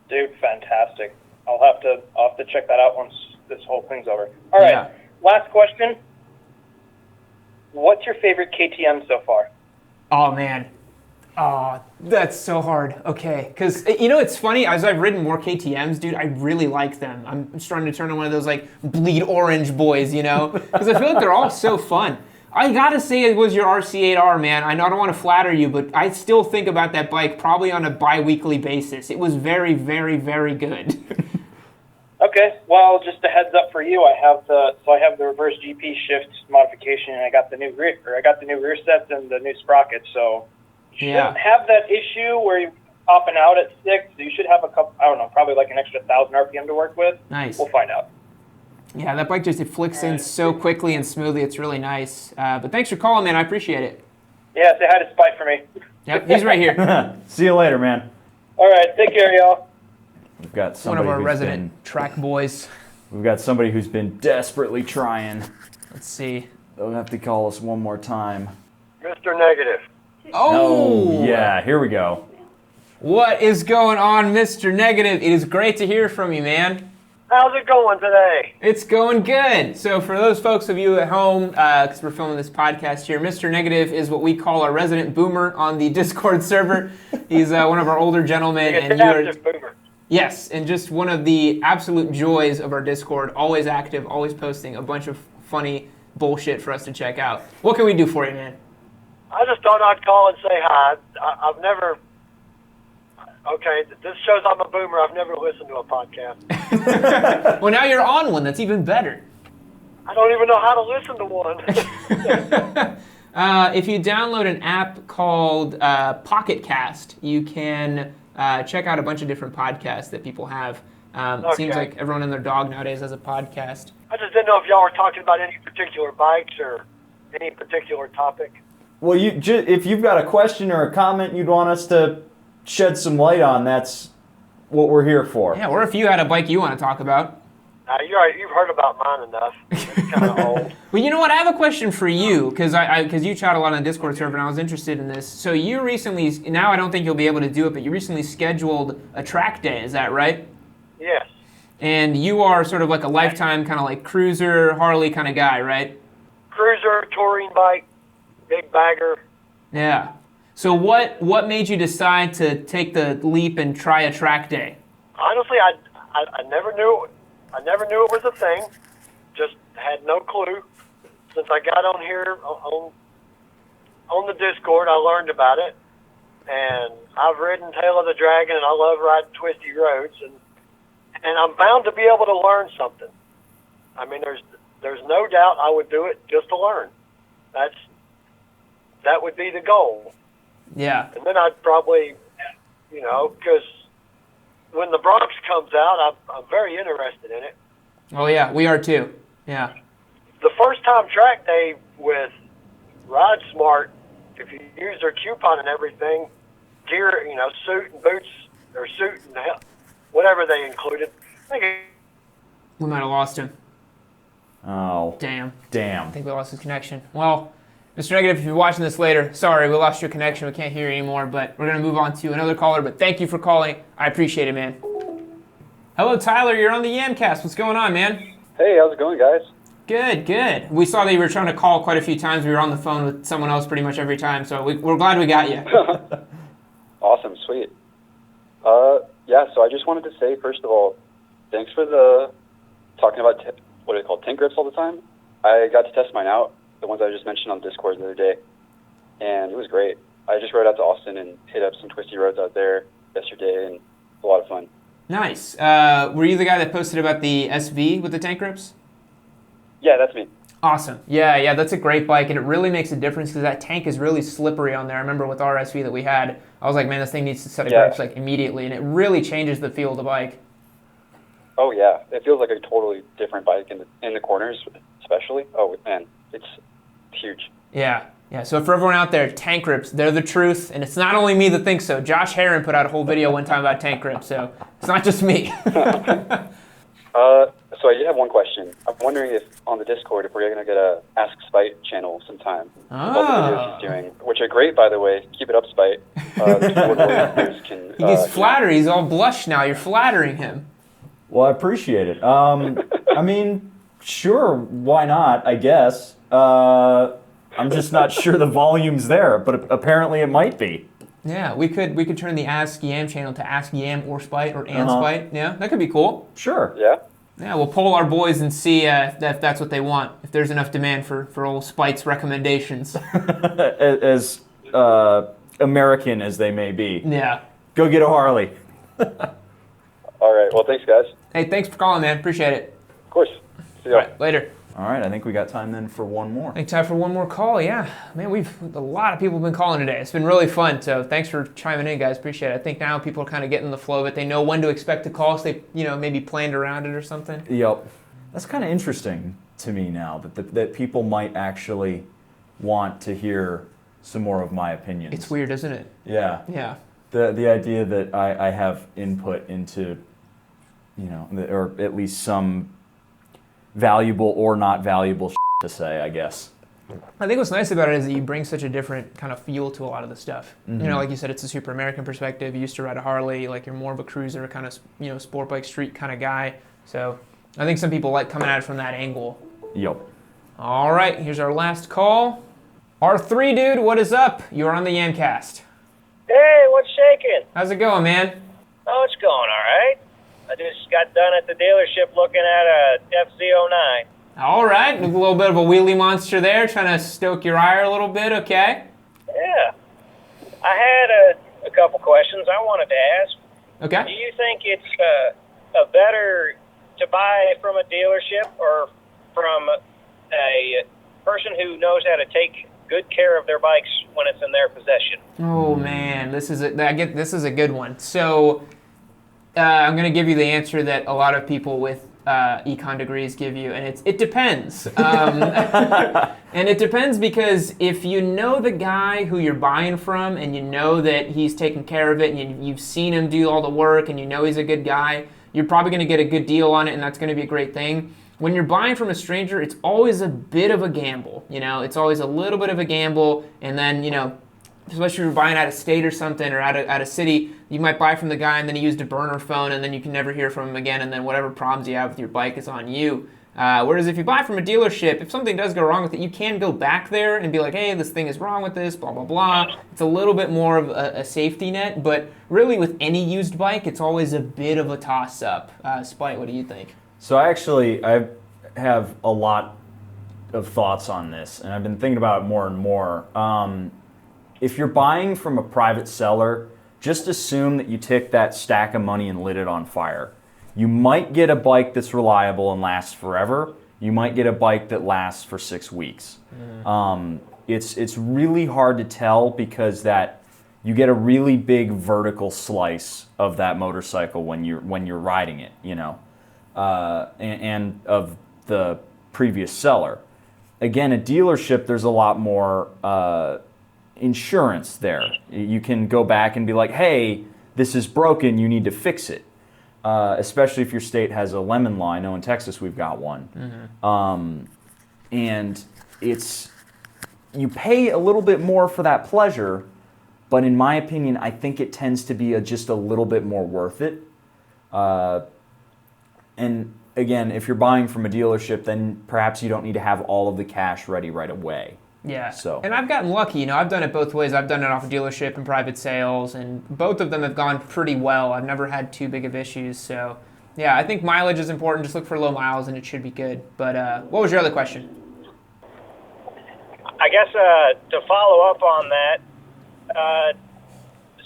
Dude, fantastic. I'll have to check that out once this whole thing's over. All right, Yeah. Last question. What's your favorite KTM so far? Oh, man. Oh, that's so hard. Okay, because, it's funny, as I've ridden more KTMs, dude, I really like them. I'm starting to turn on one of those, bleed orange boys, Because I feel like they're all so fun. I gotta say it was your RC8R, man. I know I don't want to flatter you, but I still think about that bike probably on a bi-weekly basis. It was very, very, very good. Okay, well, just a heads up for you. I have the reverse GP shift modification, and I got the new rear sets and the new sprockets. So you shouldn't have that issue where you're popping out at 6. So you should have a couple. I don't know, probably like an extra 1,000 RPM to work with. Nice. We'll find out. Yeah, that bike just, it flicks in so quickly and smoothly. It's really nice. But thanks for calling, man. I appreciate it. Yeah, say hi to Spike for me. Yep, he's right here. See you later, man. All right, take care, y'all. We've got One somebody of our resident track boys. We've got somebody who's been desperately trying. Let's see. They'll have to call us one more time. Mr. Negative. Oh! Yeah, here we go. What is going on, Mr. Negative? It is great to hear from you, man. How's it going today? It's going good. So for those folks of you at home, because we're filming this podcast here, Mr. Negative is what we call our resident boomer on the Discord server. He's one of our older gentlemen. And you are, boomer. yes, and just one of the absolute joys of our Discord. Always active, always posting a bunch of funny bullshit for us to check out. What can we do for you, man? I just thought I'd call and say hi. I've never... Okay, this shows I'm a boomer. I've never listened to a podcast. Well, now you're on one. That's even better. I don't even know how to listen to one. If you download an app called Pocket Cast, you can check out a bunch of different podcasts that people have. It seems like everyone and their dog nowadays has a podcast. I just didn't know if y'all were talking about any particular bikes or any particular topic. Well, if you've got a question or a comment you'd want us to shed some light on, that's what we're here for. Yeah, or if you had a bike you want to talk about. You've heard about mine enough. It's kind of old. Well, you know what? I have a question for you, because you chat a lot on the Discord server, and I was interested in this. So you recently, now I don't think you'll be able to do it, but you recently scheduled a track day, is that right? Yes. And you are sort of like a lifetime kind of like cruiser, Harley kind of guy, right? Cruiser, touring bike, big bagger. Yeah. So what made you decide to take the leap and try a track day? Honestly, I never knew. I never knew it was a thing. Just had no clue. Since I got on here on the Discord, I learned about it, and I've ridden Tail of the Dragon, and I love riding twisty roads, and I'm bound to be able to learn something. I mean, there's no doubt I would do it just to learn. That would be the goal. Yeah. And then I'd probably, because when the Bronx comes out, I'm very interested in it. Oh, yeah, we are too. Yeah. The first time track day with Ride Smart, if you use their coupon and everything, gear, suit and boots, or suit and whatever they included. We might have lost him. Oh. Damn. Damn. I think we lost his connection. Well, Mr. Negative, if you're watching this later, sorry, we lost your connection. We can't hear you anymore, but we're going to move on to another caller. But thank you for calling. I appreciate it, man. Hello, Tyler. You're on the Yamcast. What's going on, man? Hey, how's it going, guys? Good, good. We saw that you were trying to call quite a few times. We were on the phone with someone else pretty much every time, so we're glad we got you. Awesome, sweet. Yeah, so I just wanted to say, first of all, thanks for talking about, what are they called, tank grips all the time. I got to test mine out, the ones I just mentioned on Discord the other day, and it was great. I just rode out to Austin and hit up some twisty roads out there yesterday, and it was a lot of fun. Nice. Were you the guy that posted about the SV with the tank grips? Yeah, that's me. Awesome. Yeah, that's a great bike, and it really makes a difference because that tank is really slippery on there. I remember with our SV that we had, I was like, man, this thing needs to set of grips like immediately, and it really changes the feel of the bike. Oh yeah, it feels like a totally different bike in the corners, especially. Oh man, it's huge. Yeah. So for everyone out there, tank grips, they're the truth, and it's not only me that thinks so. Josh Heron put out a whole video one time about tank grips, so it's not just me. So I did have one question. I'm wondering if on the Discord, if we're going to get a Ask Spite channel sometime. All the videos he's doing, which are great, by the way. Keep it up, Spite. He gets flattered. He's all blush now. You're flattering him. Well, I appreciate it. I mean, sure, why not, I guess. I'm just not sure the volume's there, but apparently it might be. Yeah, we could turn the Ask Yam channel to Ask Yam or Spite or and Spite. Yeah, that could be cool. Sure. Yeah, we'll poll our boys and see if that's what they want. If there's enough demand for old Spite's recommendations. As American as they may be. Yeah. Go get a Harley. All right. Well, thanks, guys. Hey, thanks for calling, man. Appreciate it. Of course. See you. All right, later. All right, I think we got time then for one more. I think time for one more call, yeah. Man, a lot of people have been calling today. It's been really fun, so thanks for chiming in, guys. Appreciate it. I think now people are kind of getting the flow of it. They know when to expect to call, so they, maybe planned around it or something. Yep. That's kind of interesting to me now, that people might actually want to hear some more of my opinions. It's weird, isn't it? Yeah. Yeah. The idea that I have input into, or at least some valuable or not valuable to say, I guess. I think what's nice about it is that you bring such a different kind of feel to a lot of the stuff. Mm-hmm. Like you said, it's a super American perspective. You used to ride a Harley, like you're more of a cruiser kind of, sport bike street kind of guy. So I think some people like coming at it from that angle. Yep. All right, here's our last call. R3 dude, what is up? You're on the Yamcast. Hey, what's shaking? How's it going, man? Oh, it's going all right. I just got done at the dealership looking at a FZ09. All right, a little bit of a wheelie monster there, trying to stoke your ire a little bit, okay? Yeah. I had a couple questions I wanted to ask. Okay. Do you think it's a better to buy from a dealership or from a person who knows how to take good care of their bikes when it's in their possession? Oh man, this is a good one. So I'm going to give you the answer that a lot of people with econ degrees give you, and it depends. And it depends because if you know the guy who you're buying from and you know that he's taking care of it and you've seen him do all the work and you know he's a good guy, you're probably going to get a good deal on it, and that's going to be a great thing. When you're buying from a stranger, it's always a bit of a gamble. It's always a little bit of a gamble, and then, especially if you're buying out of state or something or out of city, you might buy from the guy and then he used a burner phone and then you can never hear from him again, and then whatever problems you have with your bike is on you. Whereas if you buy from a dealership, if something does go wrong with it, you can go back there and be like, hey, this thing is wrong with this, blah, blah, blah. It's a little bit more of a safety net, but really with any used bike, it's always a bit of a toss-up. Spite, what do you think? So I have a lot of thoughts on this, and I've been thinking about it more and more. If you're buying from a private seller, just assume that you took that stack of money and lit it on fire. You might get a bike that's reliable and lasts forever. You might get a bike that lasts for 6 weeks. It's really hard to tell because you get a really big vertical slice of that motorcycle when you're riding it, and of the previous seller. Again, a dealership, there's a lot more insurance there. You can go back and be like, hey, this is broken, you need to fix it. Especially if your state has a lemon law. I know in Texas we've got one. And you pay a little bit more for that pleasure, but in my opinion, I think it tends to be just a little bit more worth it. And again, if you're buying from a dealership, then perhaps you don't need to have all of the cash ready right away. Yeah. And I've gotten lucky. I've done it both ways. I've done it off a dealership and private sales, and both of them have gone pretty well. I've never had too big of issues. So, yeah, I think mileage is important. Just look for low miles, and it should be good. But what was your other question? I guess to follow up on that,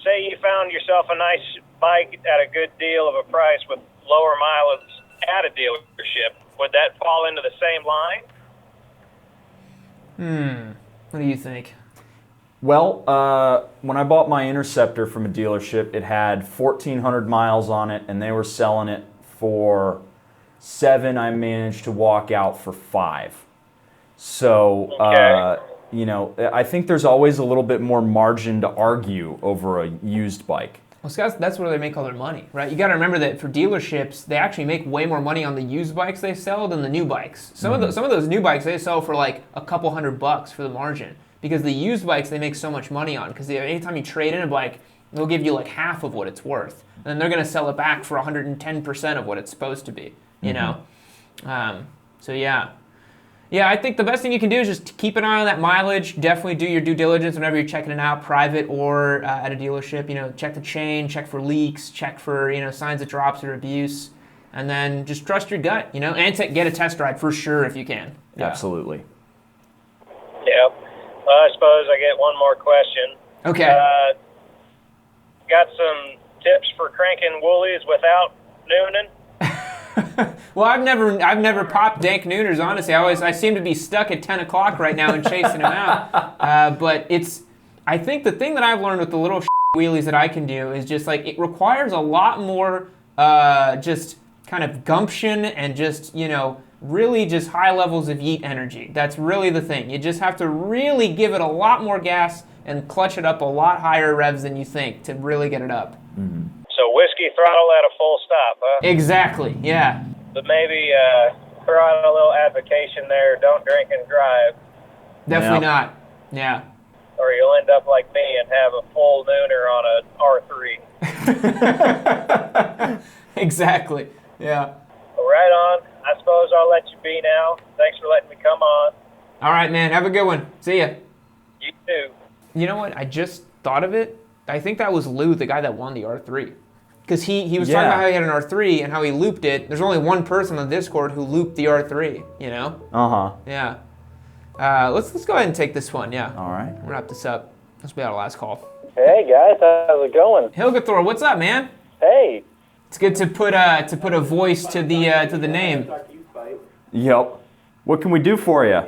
say you found yourself a nice bike at a good deal of a price with lower mileage at a dealership. Would that fall into the same line? What do you think? Well, when I bought my Interceptor from a dealership, it had 1,400 miles on it, and they were selling it for $7. I managed to walk out for $5. So, okay. I think there's always a little bit more margin to argue over a used bike. Well, Scott, that's where they make all their money, right? You got to remember that for dealerships, they actually make way more money on the used bikes they sell than the new bikes. Some of those new bikes they sell for like a couple $100 for the margin, because the used bikes they make so much money on. Because anytime you trade in a bike, they'll give you like half of what it's worth, and then they're going to sell it back for 110% of what it's supposed to be. So yeah. Yeah, I think the best thing you can do is just keep an eye on that mileage. Definitely do your due diligence whenever you're checking it out, private or at a dealership. Check the chain, check for leaks, check for signs of drops or abuse, and then just trust your gut. And get a test ride for sure if you can. Yeah. Absolutely. Yeah. Well, I suppose I get one more question. Okay. Got some tips for cranking woolies without nooning? Well, I've never popped dank nooners, honestly. I seem to be stuck at 10 o'clock right now and chasing them out. But I think the thing that I've learned with the little wheelies that I can do is just like, it requires a lot more just kind of gumption and just, really just high levels of yeet energy. That's really the thing. You just have to really give it a lot more gas and clutch it up a lot higher revs than you think to really get it up. Mm-hmm. So whiskey throttle at a full stop, huh? Exactly, yeah. But maybe throw out a little advocation there, don't drink and drive. Definitely not, yeah. Or you'll end up like me and have a full nooner on a R3. Exactly, yeah. Well, right on. I suppose I'll let you be now. Thanks for letting me come on. All right, man. Have a good one. See ya. You too. You know what? I just thought of it. I think that was Lou, the guy that won the R3. Because he was talking about how he had an R3 and how he looped it. There's only one person on Discord who looped the R3, Uh-huh. Yeah. Let's go ahead and take this one, yeah. All right. Wrap this up. This will be our last call. Hey guys, how's it going? Hilgathor, what's up, man? Hey. It's good to put a voice to the name. Yep. What can we do for you?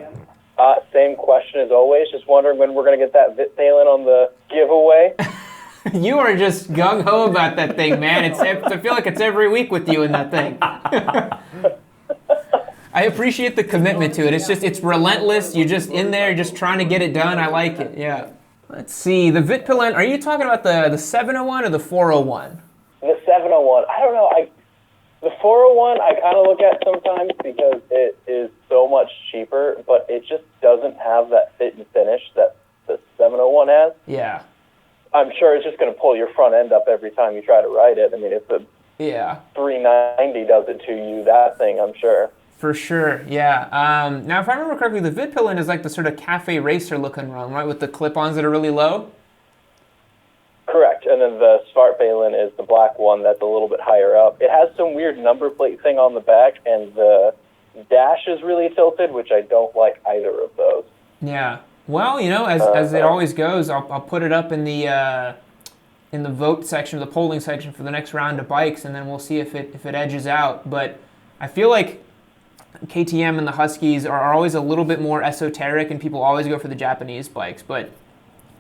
Same question as always. Just wondering when we're going to get that Vitpalen on the giveaway. You are just gung-ho about that thing, man. I feel like it's every week with you in that thing. I appreciate the commitment to it. It's relentless. You're just in there, just trying to get it done. I like it, yeah. Let's see, the Vitpalen, are you talking about the 701 or the 401? The 701. I don't know. The 401 I kind of look at sometimes because it is so much cheaper, but it just doesn't have that fit and finish that the 701 has. Yeah. I'm sure it's just going to pull your front end up every time you try to ride it. I mean, if the 390 does it to you, that thing, I'm sure. For sure, yeah. Now, if I remember correctly, the Vitpalen is like the sort of cafe racer looking run, right, with the clip-ons that are really low? Correct, and then the Svartpalen is the black one that's a little bit higher up. It has some weird number plate thing on the back, and the dash is really tilted, which I don't like either of those. Yeah. Well, you know, as it always goes, I'll put it up in the vote section, the polling section for the next round of bikes, and then we'll see if it edges out. But I feel like KTM and the Huskies are always a little bit more esoteric, and people always go for the Japanese bikes. But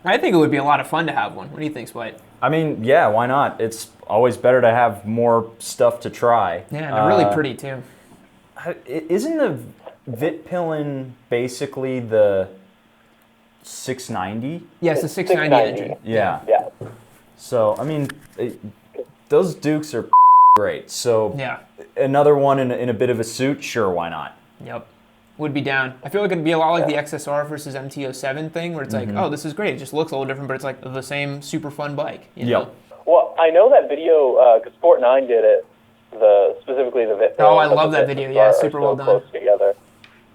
I think it would be a lot of fun to have one. What do you think, Spite? I mean, yeah, why not? It's always better to have more stuff to try. Yeah, and they're really pretty too. Isn't the Vitpalen basically the 690? Yes, the 690 engine. Yeah. So, I mean, those Dukes are great. So, another one in a bit of a suit, sure, why not? Yep. Would be down. I feel like it'd be a lot like the XSR versus MT-07 thing, where it's like, oh, this is great. It just looks a little different, but it's like the same super fun bike. You know? Well, I know that video, because Sport9 did it, specifically the Vitpalen. Oh, I love that video. Yeah, super well done. Close together.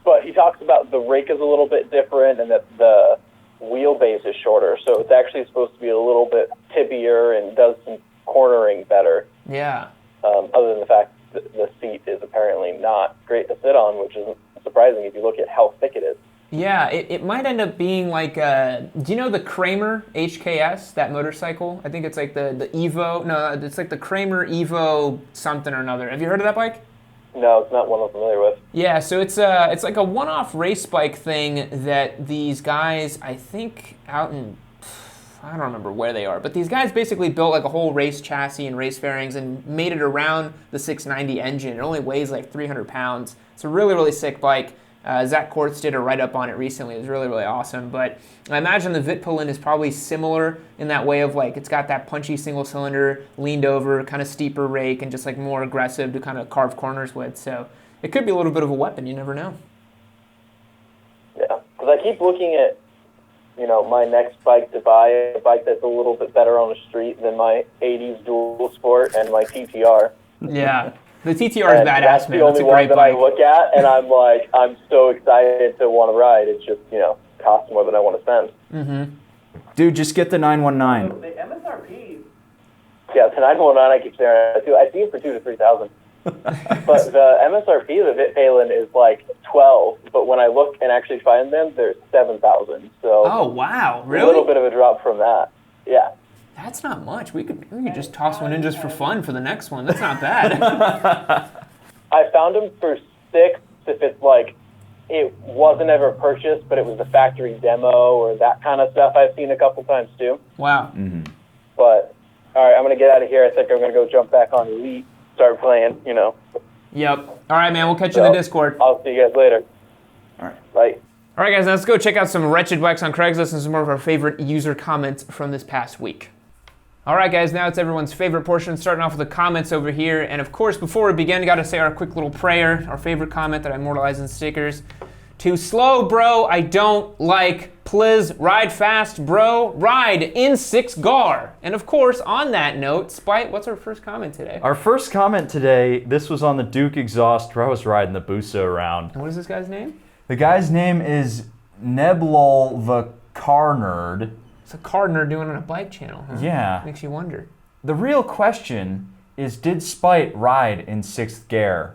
But he talks about the rake is a little bit different and that the wheelbase is shorter. So it's actually supposed to be a little bit tippier and does some cornering better. Yeah. Other than the fact that the seat is apparently not great to sit on, which isn't surprising if you look at how thick it is. Yeah, it might end up being like, do you know the Kramer HKS, that motorcycle? I think it's like the Evo. No, it's like the Kramer Evo something or another. Have you heard of that bike? No, it's not one I'm familiar with. Yeah, so it's like a one-off race bike thing that these guys, I think out in, I don't remember where they are, but these guys basically built like a whole race chassis and race fairings and made it around the 690 engine. It only weighs like 300 pounds. It's a really, really sick bike. Zach Kortz did a write-up on it recently. It was really, really awesome. But I imagine the Vitpalen is probably similar in that way of like it's got that punchy single cylinder, leaned over, kind of steeper rake, and just like more aggressive to kind of carve corners with. So it could be a little bit of a weapon. You never know. Yeah, because I keep looking at, my next bike to buy, a bike that's a little bit better on the street than my 80s dual sport and my TTR. Yeah. The TTR is badass, man. That's the only one that I look at, and I'm like, I'm so excited to want to ride. It's just, costs more than I want to spend. Mm-hmm. Dude, just get the 919. The MSRP. Yeah, the 919 I keep staring at too. I see it for $2,000 to $3,000. But the MSRP, the Vitpalen, is like 12. But when I look and actually find them, they're 7,000. So. Oh wow! Really? A little bit of a drop from that. Yeah. That's not much. We could just toss one in just for fun for the next one. That's not bad. I found them for $6 if it's like it wasn't ever purchased, but it was the factory demo or that kind of stuff I've seen a couple times too. Wow. Mm-hmm. But, all right, I'm going to get out of here. I think I'm going to go jump back on Elite, start playing, Yep. All right, man. We'll catch you in the Discord. I'll see you guys later. All right. Bye. All right, guys. Now let's go check out some wretched bikes on Craigslist and some more of our favorite user comments from this past week. All right, guys, now it's everyone's favorite portion, starting off with the comments over here. And of course, before we begin, got to say our quick little prayer, our favorite comment that I immortalized in stickers. Too slow, bro, I don't like. Please ride fast, bro. Ride in 6th gar. And of course, on that note, Spite, what's our first comment today? Our first comment today, this was on the Duke exhaust where I was riding the Busa around. And what is this guy's name? The guy's name is Neblol the Car Nerd. It's a car nerd doing on a bike channel, huh? Yeah. Makes you wonder. The real question is, did Spite ride in 6th gear?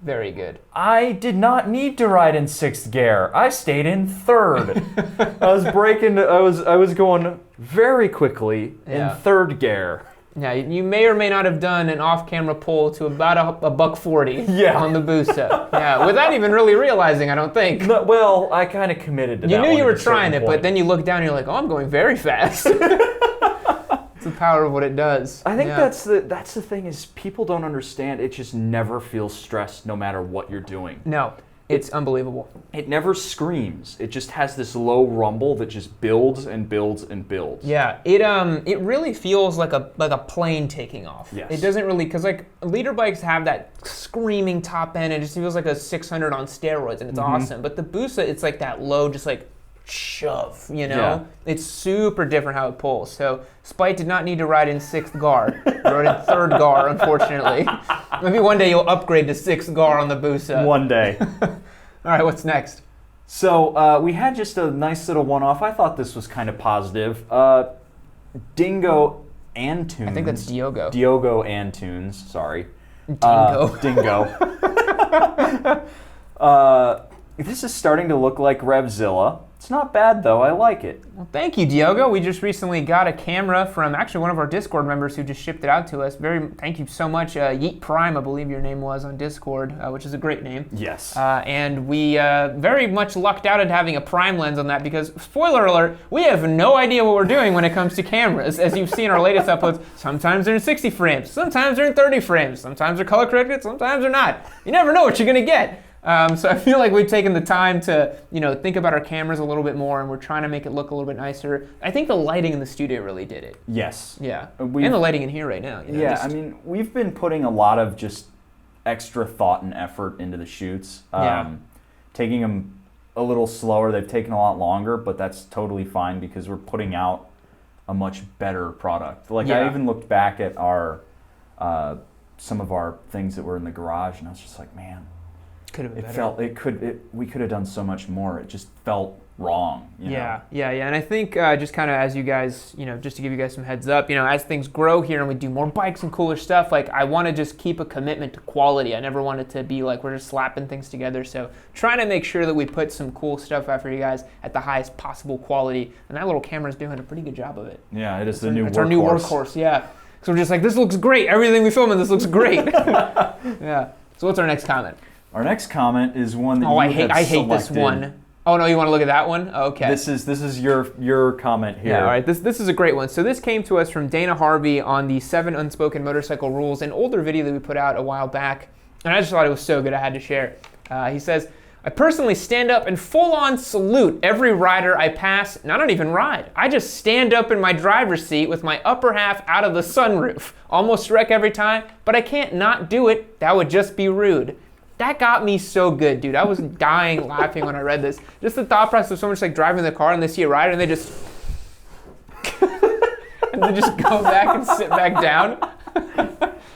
Very good. I did not need to ride in 6th gear. I stayed in 3rd. I was going very quickly in 3rd gear. Yeah, you may or may not have done an off-camera pull to about a $1.40 on the Busa. Yeah, without even really realizing, I don't think. No, well, I kind of committed to that. You knew you were trying it, but then you look down and you're like, oh, I'm going very fast. It's the power of what it does. I think that's the thing is people don't understand. It just never feels stressed no matter what you're doing. No. It's unbelievable. It never screams. It just has this low rumble that just builds and builds and builds. Yeah, it really feels like a plane taking off. Yes. It doesn't really, because like leader bikes have that screaming top end, and it just feels like a 600 on steroids, and it's awesome. But the Busa, it's like that low, just like shove, you know? Yeah. It's super different how it pulls. So Spite did not need to ride in 6th GAR. He rode in 3rd GAR, unfortunately. Maybe one day you'll upgrade to 6th GAR on the Busa. One day. All right, what's next? So we had just a nice little one-off. I thought this was kind of positive. Dingo Antunes. I think that's Diogo. Diogo Antunes, sorry. Dingo. Dingo. This is starting to look like Revzilla. It's not bad, though. I like it. Well, thank you, Diogo. We just recently got a camera from actually one of our Discord members who just shipped it out to us. Thank you so much. Yeet Prime, I believe your name was on Discord, which is a great name. Yes. And we very much lucked out at having a prime lens on that because, spoiler alert, we have no idea what we're doing when it comes to cameras. As you've seen our latest uploads, sometimes they're in 60 frames, sometimes they're in 30 frames, sometimes they're color corrected, sometimes they're not. You never know what you're going to get. So I feel like we've taken the time to, think about our cameras a little bit more, and we're trying to make it look a little bit nicer. I think the lighting in the studio really did it. Yes. Yeah. And the lighting in here right now. I mean, we've been putting a lot of just extra thought and effort into the shoots. Taking them a little slower. They've taken a lot longer, but that's totally fine because we're putting out a much better product. I even looked back at our some of our things that were in the garage, and I was just like, man. Could have been better. We could have done so much more. It just felt wrong. Yeah. And I think just kind of as you guys, just to give you guys some heads up, as things grow here and we do more bikes and cooler stuff, like I want to just keep a commitment to quality. I never want it to be like we're just slapping things together. So trying to make sure that we put some cool stuff out for you guys at the highest possible quality. And that little camera's doing a pretty good job of it. Yeah, it is the new workhorse. It's our new workhorse, yeah. So we're just like, this looks great. Everything we film in this looks great. Yeah. So what's our next comment? Our next comment is one that I hate this one. Oh no, you want to look at that one? Okay. This is your comment here. Yeah, all right. This is a great one. So this came to us from Dana Harvey on the 7 Unspoken Motorcycle Rules, an older video that we put out a while back, and I just thought it was so good I had to share. He says, I personally stand up and full-on salute every rider I pass, and I don't even ride. I just stand up in my driver's seat with my upper half out of the sunroof. Almost wreck every time, but I can't not do it. That would just be rude. That got me so good, dude. I was dying laughing when I read this. Just the thought process of someone just like driving the car and they see a rider and they just and they just go back and sit back down.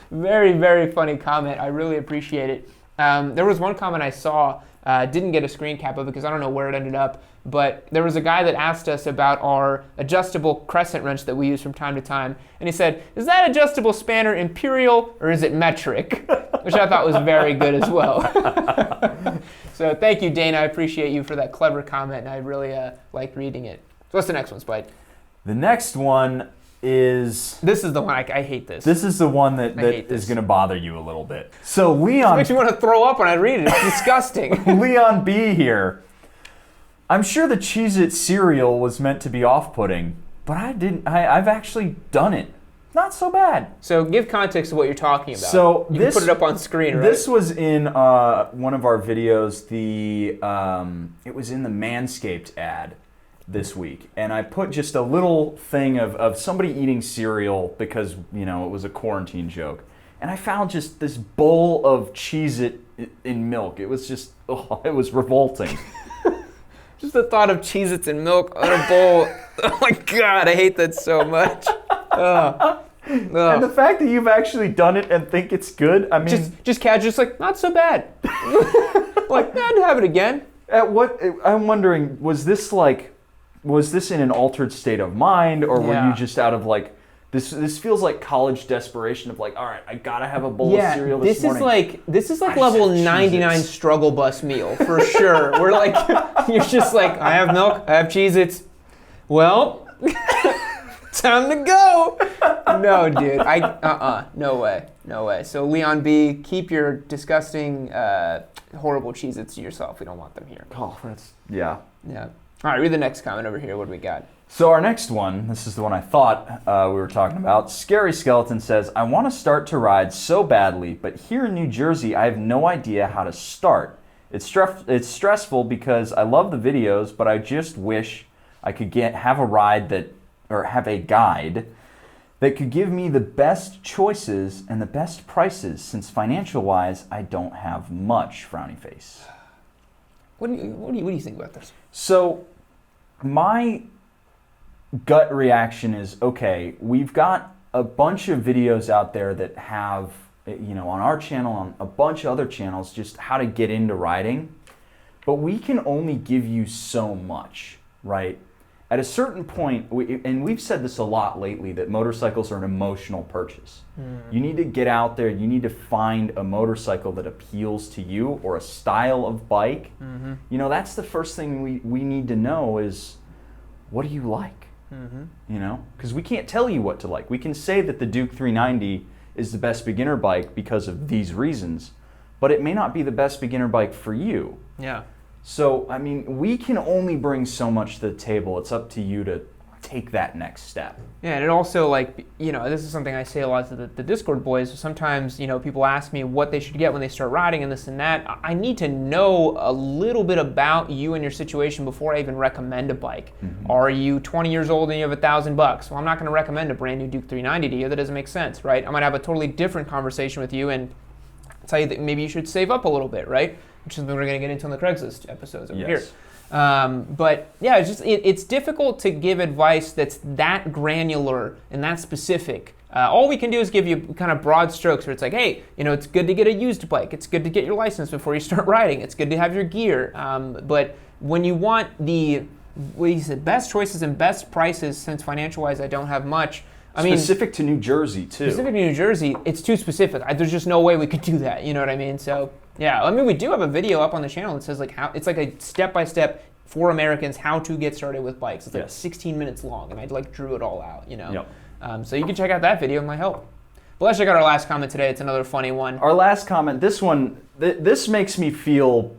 Very, very funny comment. I really appreciate it. There was one comment I saw, didn't get a screen cap of because I don't know where it ended up, but there was a guy that asked us about our adjustable crescent wrench that we use from time to time, and he said, is that adjustable spanner imperial or is it metric? Which I thought was very good as well. So thank you, Dana. I appreciate you for that clever comment, and I really liked reading it. So what's the next one, Spike? The next one is... This is the one, I hate this. This is the one that is going to bother you a little bit. So Leon... It makes me want to throw up when I read it. It's disgusting. Leon B here. I'm sure the Cheez-It cereal was meant to be off-putting, but I've actually done it. Not so bad. So give context to what you're talking about. So you can put it up on screen, right? This was in one of our videos. It was in the Manscaped ad this week, and I put just a little thing of somebody eating cereal because it was a quarantine joke, and I found just this bowl of Cheez-It in milk. It was just it was revolting. Just the thought of Cheez-Its and milk on a bowl. Oh my God, I hate that so much. And the fact that you've actually done it and think it's good, I mean... Just casual, just like, not so bad. Like, I'd have it again. I'm wondering, was this in an altered state of mind, or were you just out of this feels like college desperation of all right, I gotta have a bowl of cereal this morning. This is like level 99 struggle bus meal, for sure. We're you're just like, I have milk, I have Cheez-Its. Well... Time to go. No, dude. No way. So Leon B, keep your disgusting, horrible Cheez-Its to yourself. We don't want them here. Oh, yeah. Yeah. All right, read the next comment over here. What do we got? So our next one, this is the one I thought we were talking about. Scary Skeleton says, I want to start to ride so badly, but here in New Jersey, I have no idea how to start. It's stressful because I love the videos, but I just wish I could have a guide that could give me the best choices and the best prices, since financial-wise, I don't have much, frowny face. What do you think about this? So, my gut reaction is, okay, we've got a bunch of videos out there that have, on our channel, on a bunch of other channels, just how to get into riding, but we can only give you so much, right? At a certain point, and we've said this a lot lately, that motorcycles are an emotional purchase. You need to get out there, you need to find a motorcycle that appeals to you, or a style of bike. That's the first thing we need to know is, what do you like? Because we can't tell you what to like. We can say that the Duke 390 is the best beginner bike because of these reasons, but it may not be the best beginner bike for you. Yeah. So, I mean, we can only bring so much to the table. It's up to you to take that next step. Yeah, and it also, this is something I say a lot to the Discord boys. Sometimes, people ask me what they should get when they start riding and this and that. I need to know a little bit about you and your situation before I even recommend a bike. Are you 20 years old and you have $1,000? Well, I'm not going to recommend a brand new Duke 390 to you. That doesn't make sense, right? I might have a totally different conversation with you and tell you that maybe you should save up a little bit, right? Which is something we're going to get into in the Craigslist episodes over here. But yeah, it's difficult to give advice that's that granular and that specific. All we can do is give you kind of broad strokes where it's like, hey, it's good to get a used bike. It's good to get your license before you start riding. It's good to have your gear. But when you want best choices and best prices, since financial-wise I don't have much, specific to New Jersey, too. Specific to New Jersey, it's too specific. There's just no way we could do that, you know what I mean? So, yeah, we do have a video up on the channel that says, how it's like a step-by-step for Americans how to get started with bikes. It's 16 minutes long, and I drew it all out, Yep. So you can check out that video, it might help. But let's check out our last comment today. It's another funny one. Our last comment, this one, this makes me feel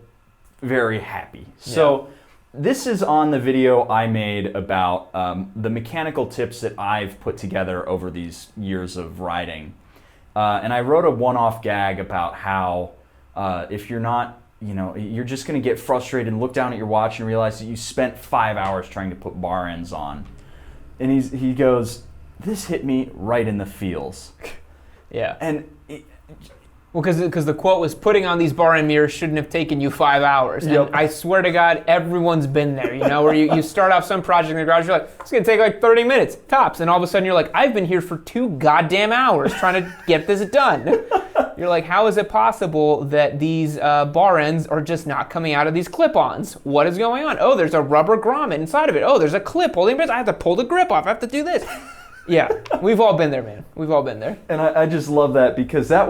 very happy. So this is on the video I made about the mechanical tips that I've put together over these years of riding. And I wrote a one-off gag about how if you're not, you're just going to get frustrated and look down at your watch and realize that you spent 5 hours trying to put bar ends on. And he goes, this hit me right in the feels. Yeah. And because the quote was, putting on these bar end mirrors shouldn't have taken you 5 hours. And I swear to God, everyone's been there, where you start off some project in the garage, you're like, it's going to take 30 minutes, tops. And all of a sudden you're like, I've been here for 2 goddamn hours trying to get this done. You're like, how is it possible that these bar ends are just not coming out of these clip-ons? What is going on? Oh, there's a rubber grommet inside of it. Oh, there's a clip holding it. I have to pull the grip off. I have to do this. Yeah, we've all been there, man. We've all been there. And I just love that, because I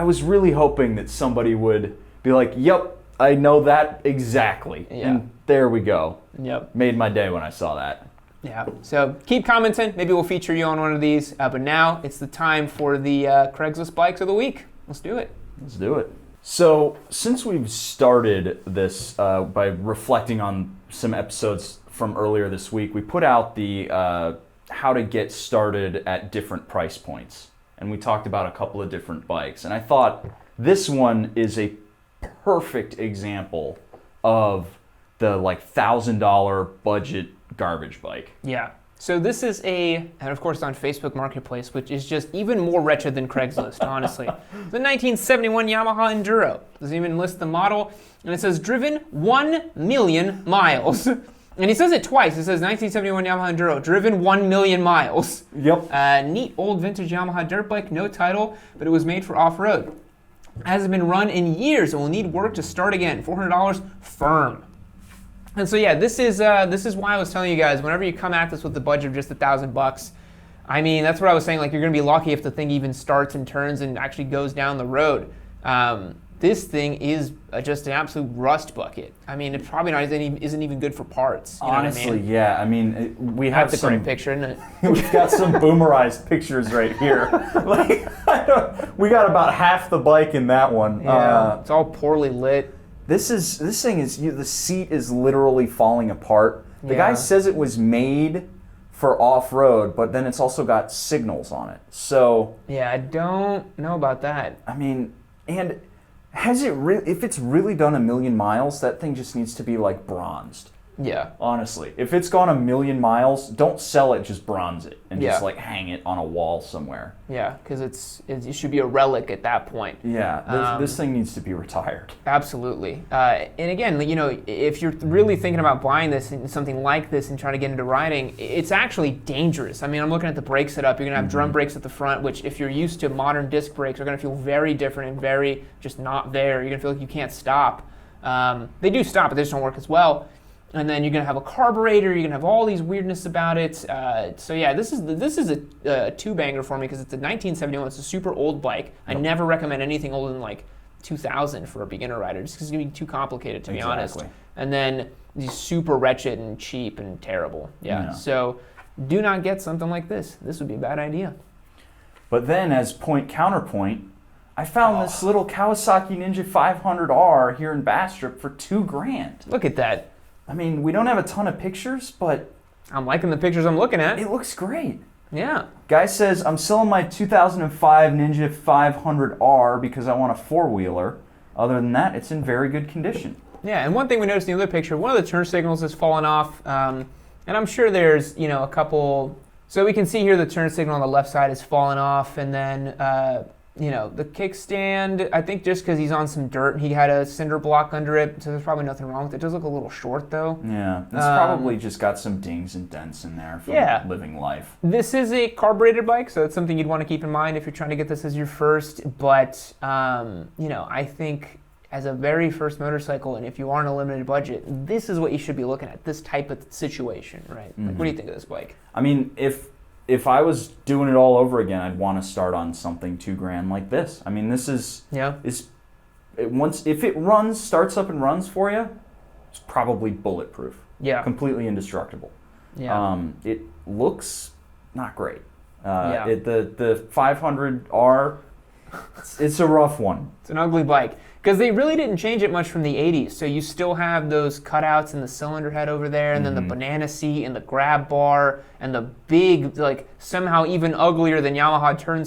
was really hoping that somebody would be like, yep, I know that exactly. Yeah. And there we go. Yep. Made my day when I saw that. Yeah, so keep commenting. Maybe we'll feature you on one of these. But now it's the time for the Craigslist Bikes of the Week. Let's do it. Let's do it. So since we've started this by reflecting on some episodes from earlier this week, we put out the how to get started at different price points. And we talked about a couple of different bikes. And I thought this one is a perfect example of the $1,000 budget garbage bike. Yeah. So this is and of course on Facebook Marketplace, which is just even more wretched than Craigslist, honestly. The 1971 Yamaha Enduro. Doesn't even list the model. And it says driven 1 million miles. And he says it twice. It says 1971 Yamaha Enduro, driven 1 million miles. Yep. Neat old vintage Yamaha dirt bike, no title, but it was made for off-road. Hasn't been run in years and will need work to start again. $400 firm. And so yeah, this is why I was telling you guys, whenever you come at this with the budget of just $1,000, I mean, that's what I was saying. You're gonna be lucky if the thing even starts and turns and actually goes down the road. this thing is just an absolute rust bucket. I mean, it probably isn't even good for parts. You Honestly, know what I mean? yeah. I mean, we have That's a great picture, isn't it? We've got some boomerized pictures right here. We got about half the bike in that one. Yeah, it's all poorly lit. The seat is literally falling apart. The guy says it was made for off-road, but then it's also got signals on it. So yeah, I don't know about that. I mean, and has it if it's really done 1 million miles, that thing just needs to be like bronzed. Yeah. Honestly, if it's gone 1 million miles, don't sell it, just bronze it and just like hang it on a wall somewhere. Yeah, because it should be a relic at that point. Yeah, this thing needs to be retired. Absolutely. And again, you know, if you're really thinking about buying this and something like this and trying to get into riding, it's actually dangerous. I mean, I'm looking at the brake setup. You're gonna have drum brakes at the front, which if you're used to modern disc brakes, are gonna feel very different and very just not there. You're gonna feel like you can't stop. They do stop, but they just don't work as well. And then you're gonna have a carburetor. You're gonna have all these weirdness about it. So yeah, this is a two-banger for me because it's a 1971. It's a super old bike. I never recommend anything older than like 2000 for a beginner rider, just because it's gonna be too complicated to be honest. And then these super wretched and cheap and terrible. Yeah. So do not get something like this. This would be a bad idea. But then, as counterpoint, I found this little Kawasaki Ninja 500R here in Bastrop for $2,000. Look at that. I mean, we don't have a ton of pictures, but I'm liking the pictures I'm looking at. It looks great. Yeah. Guy says, I'm selling my 2005 Ninja 500R because I want a four-wheeler. Other than that, it's in very good condition. Yeah, and one thing we noticed in the other picture, one of the turn signals has fallen off, and I'm sure there's, you know, a couple. So we can see here the turn signal on the left side has fallen off, and then, you know, the kickstand, I think just because he's on some dirt, he had a cinder block under it, so there's probably nothing wrong with it. It does look a little short, though. Yeah, it's probably just got some dings and dents in there from living life. This is a carbureted bike, so it's something you'd want to keep in mind if you're trying to get this as your first, but, you know, I think as a very first motorcycle, and if you are on a limited budget, this is what you should be looking at, this type of situation, right? Like, what do you think of this bike? I mean, if I was doing it all over again, I'd want to start on something $2,000 like this. I mean, this is if it starts up and runs for you, it's probably bulletproof. Yeah, completely indestructible. Yeah, it looks not great. The 500R, it's a rough one. It's an ugly bike. Because they really didn't change it much from the 80s. So you still have those cutouts in the cylinder head over there, and then the banana seat, and the grab bar, and the big, like, somehow even uglier than Yamaha turn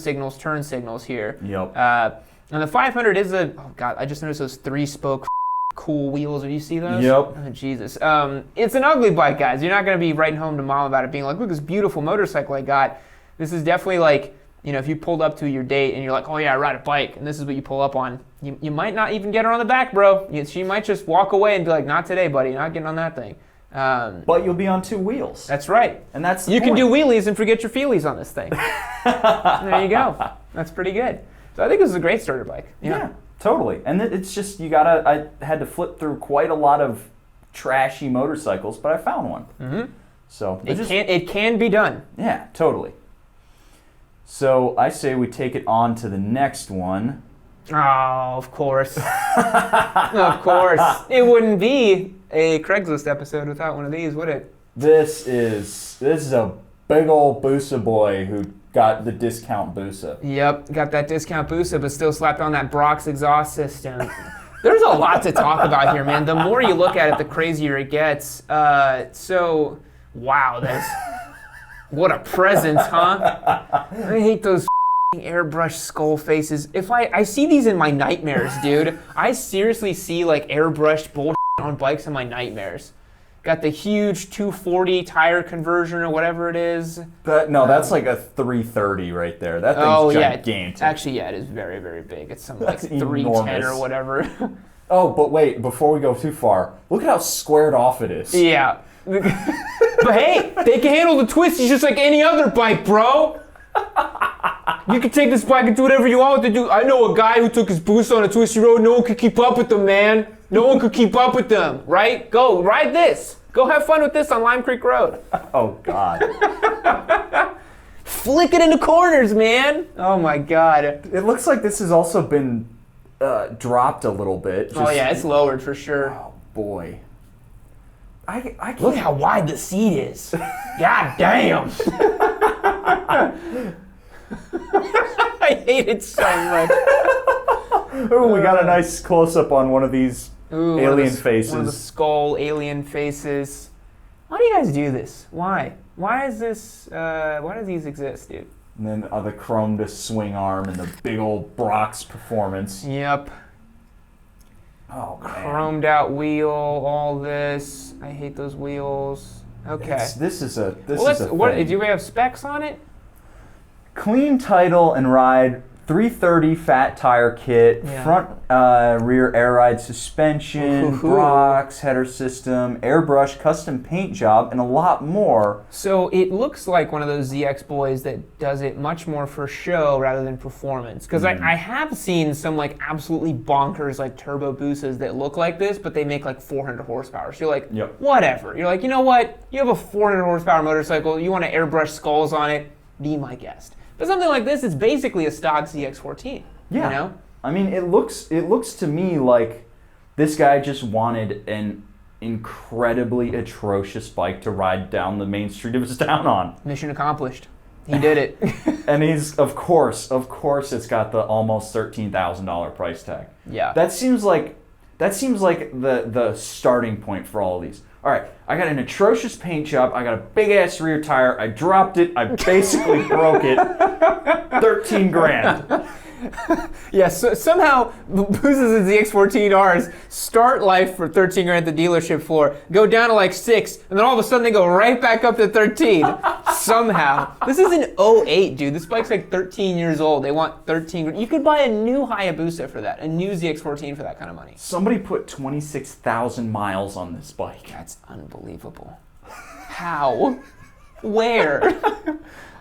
signals here. Yep. And the 500 is oh God, I just noticed those 3-spoke cool wheels. Do you see those? Yep. Oh, Jesus. It's an ugly bike, guys. You're not going to be writing home to mom about it being like, look, this beautiful motorcycle I got. This is definitely like, you know, if you pulled up to your date and you're like, oh yeah, I ride a bike, and this is what you pull up on, you might not even get her on the back, bro. She might just walk away and be like, not today, buddy, not getting on that thing. But you'll be on 2 wheels. That's right. And that's the You point. can do wheelies and forget your feelies on this thing. There you go. That's pretty good. So I think this is a great starter bike. Yeah, totally. And it's just, I had to flip through quite a lot of trashy motorcycles, but I found one. Mm-hmm. So it can be done. Yeah, totally. So I say we take it on to the next one. Oh, of course. Of course. It wouldn't be a Craigslist episode without one of these, would it? This is a big old Busa boy who got the discount Busa. Yep, got that discount Busa, but still slapped on that Brock's exhaust system. There's a lot to talk about here, man. The more you look at it, the crazier it gets. So, wow, that's... What a present, huh? I hate those airbrush skull faces. If I see these in my nightmares, dude. I seriously see like airbrushed bullshit on bikes in my nightmares. Got the huge 240 tire conversion or whatever it is. That's like a 330 right there. That thing's gigantic. Actually, yeah, it is very, very big. It's something like 310 or whatever. Oh, but wait, before we go too far, look at how squared off it is. Yeah. But hey, they can handle the twisties just like any other bike, bro. You can take this bike and do whatever you want with it. I know a guy who took his Busa on a twisty road. No one could keep up with them, man. No one could keep up with them, right? Go, ride this. Go have fun with this on Lime Creek Road. Oh, God. Flick it into corners, man. Oh, my God. It looks like this has also been dropped a little bit. Oh yeah, it's lowered for sure. Oh boy. I can't. Look how wide the seat is. God damn. I hate it so much. Oh, we got a nice close-up on one of these alien faces. One of the skull alien faces. Why do you guys do this? Why? Why is this? Why do these exist, dude? And then the chromed swing arm and the big old Brock's performance. Yep. Oh, man. Chromed out wheel, all this. I hate those wheels. Okay. This is a what? thing. Do you have specs on it? Clean title and ride, 330 fat tire kit, front rear air ride suspension, Brock's header system, airbrush, custom paint job, and a lot more. So it looks like one of those ZX boys that does it much more for show rather than performance. Because I have seen some like absolutely bonkers like Turbo Busas that look like this, but they make like 400 horsepower. So you're like, whatever. You're like, you know what? You have a 400 horsepower motorcycle. You want to airbrush skulls on it? Be my guest. But something like this is basically a stock ZX14. Yeah. You know? I mean, it looks to me like this guy just wanted an incredibly atrocious bike to ride down the main street of his town on. Mission accomplished. He did it. And he's, of course, it's got the almost $13,000 price tag. Yeah. That seems like the starting point for all of these. All right, I got an atrocious paint job. I got a big ass rear tire. I dropped it. I basically broke it. 13 grand. Yeah, so somehow Busas and ZX14Rs start life for 13 grand at the dealership floor, go down to like 6, and then all of a sudden they go right back up to 13. Somehow. This is an 08, dude. This bike's like 13 years old. They want 13 grand. You could buy a new Hayabusa for that, a new ZX14 for that kind of money. Somebody put 26,000 miles on this bike. That's unbelievable. How? Where?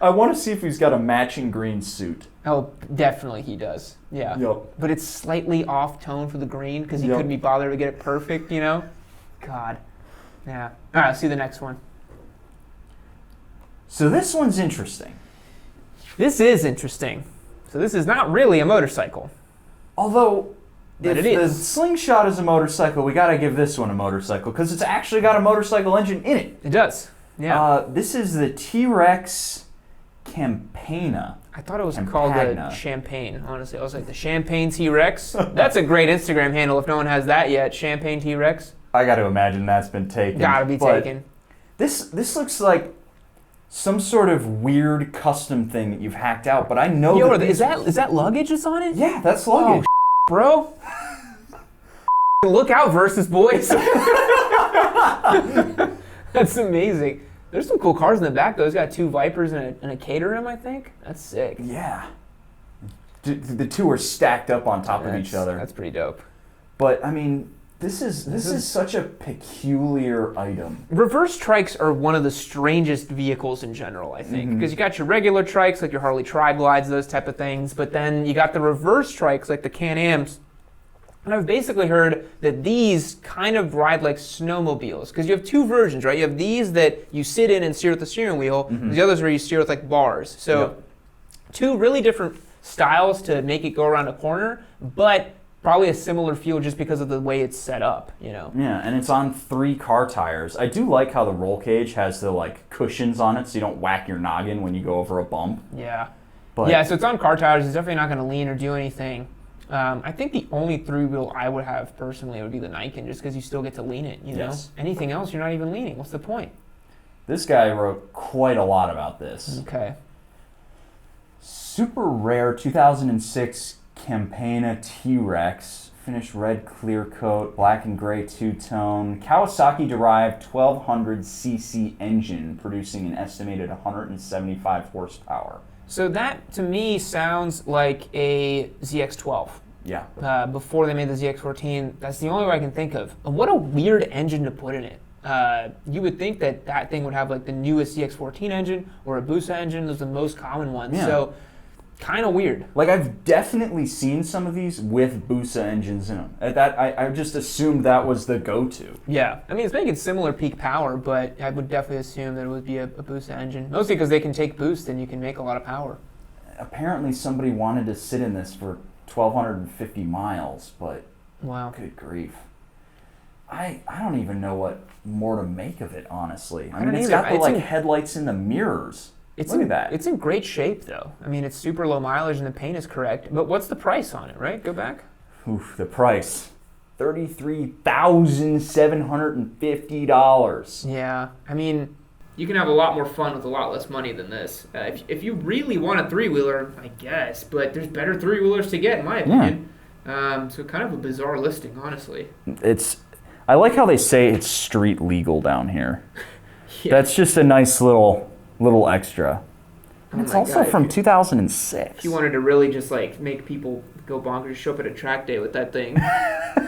I want to see if he's got a matching green suit. Oh, definitely he does. Yeah. Yep. But it's slightly off tone for the green because he couldn't be bothered to get it perfect, you know? God. Yeah. All right, let's see the next one. So this one's interesting. This is interesting. So this is not really a motorcycle. Although, But if it the is. Slingshot is a motorcycle, we got to give this one a motorcycle because it's actually got a motorcycle engine in it. It does. Yeah. This is the T-Rex Campana. I thought it was called the Champagne, honestly. I was like, the Champagne T-Rex? That's a great Instagram handle if no one has that yet. Champagne T-Rex? I got to imagine that's been taken. Gotta be taken. This looks like some sort of weird custom thing that you've hacked out, but I know is that luggage that's on it? Yeah, that's luggage. Oh, bro. Look out, Versus boys. That's amazing. There's some cool cars in the back, though. It's got 2 Vipers and a Caterham, I think. That's sick. Yeah. The two are stacked up on top of each other. That's pretty dope. But, I mean, this is such a peculiar item. Reverse trikes are one of the strangest vehicles in general, I think. Because you got your regular trikes, like your Harley Tri-Glides, those type of things. But then you got the reverse trikes, like the Can-Ams. And I've basically heard that these kind of ride like snowmobiles, because you have 2 versions, right? You have these that you sit in and steer with the steering wheel, and the others where you steer with like bars. So 2 really different styles to make it go around a corner, but probably a similar feel just because of the way it's set up, you know? Yeah, and it's on 3 car tires. I do like how the roll cage has the like cushions on it so you don't whack your noggin when you go over a bump. Yeah. But yeah, so it's on car tires. It's definitely not going to lean or do anything. I think the only 3-wheel I would have personally would be the Nikon, just because you still get to lean it, you know? Yes. Anything else, you're not even leaning. What's the point? This guy wrote quite a lot about this. Okay. Super rare 2006 Campana T-Rex. Finished red clear coat, black and gray two-tone. Kawasaki-derived 1200cc engine, producing an estimated 175 horsepower. So that, to me, sounds like a ZX-12. Yeah. Before they made the ZX-14, that's the only way I can think of. And what a weird engine to put in it. You would think that that thing would have like the newest ZX-14 engine or a Busa engine. Those are the most common ones. Yeah. So kind of weird. Like, I've definitely seen some of these with Busa engines in them. I just assumed that was the go-to. Yeah. I mean, it's making similar peak power, but I would definitely assume that it would be a Busa engine. Mostly because they can take boost and you can make a lot of power. Apparently somebody wanted to sit in this for 1,250 miles, but wow. good grief. I don't even know what more to make of it, honestly. I mean, it's either. got the like headlights in the mirrors. Look at that. It's in great shape, though. I mean, it's super low mileage and the paint is correct. But what's the price on it, right? Go back. Oof, the price. $33,750. Yeah. I mean, you can have a lot more fun with a lot less money than this. If you really want a three-wheeler, I guess. But there's better three-wheelers to get, in my opinion. So kind of a bizarre listing, honestly. I like how they say it's street legal down here. That's just a nice little extra. And it's also from 2006. If you wanted to really just like make people go bonkers, show up at a track day with that thing.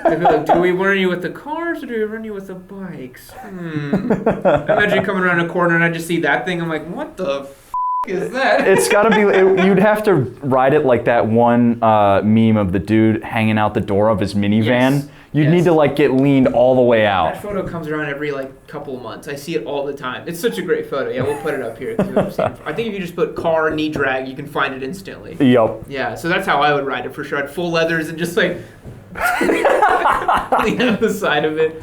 They'd be like, do we run you with the cars or do we run you with the bikes? Imagine coming around a corner and I just see that thing. I'm like, what the f*** is that? It's got to be, you'd have to ride it like that one meme of the dude hanging out the door of his minivan. Yes. You'd need to like get leaned all the way out. That photo comes around every like couple of months. I see it all the time. It's such a great photo. Yeah, we'll put it up here. I think if you just put car knee drag, you can find it instantly. Yep. Yeah, so that's how I would ride it for sure. I'd full leathers and just like lean on the side of it.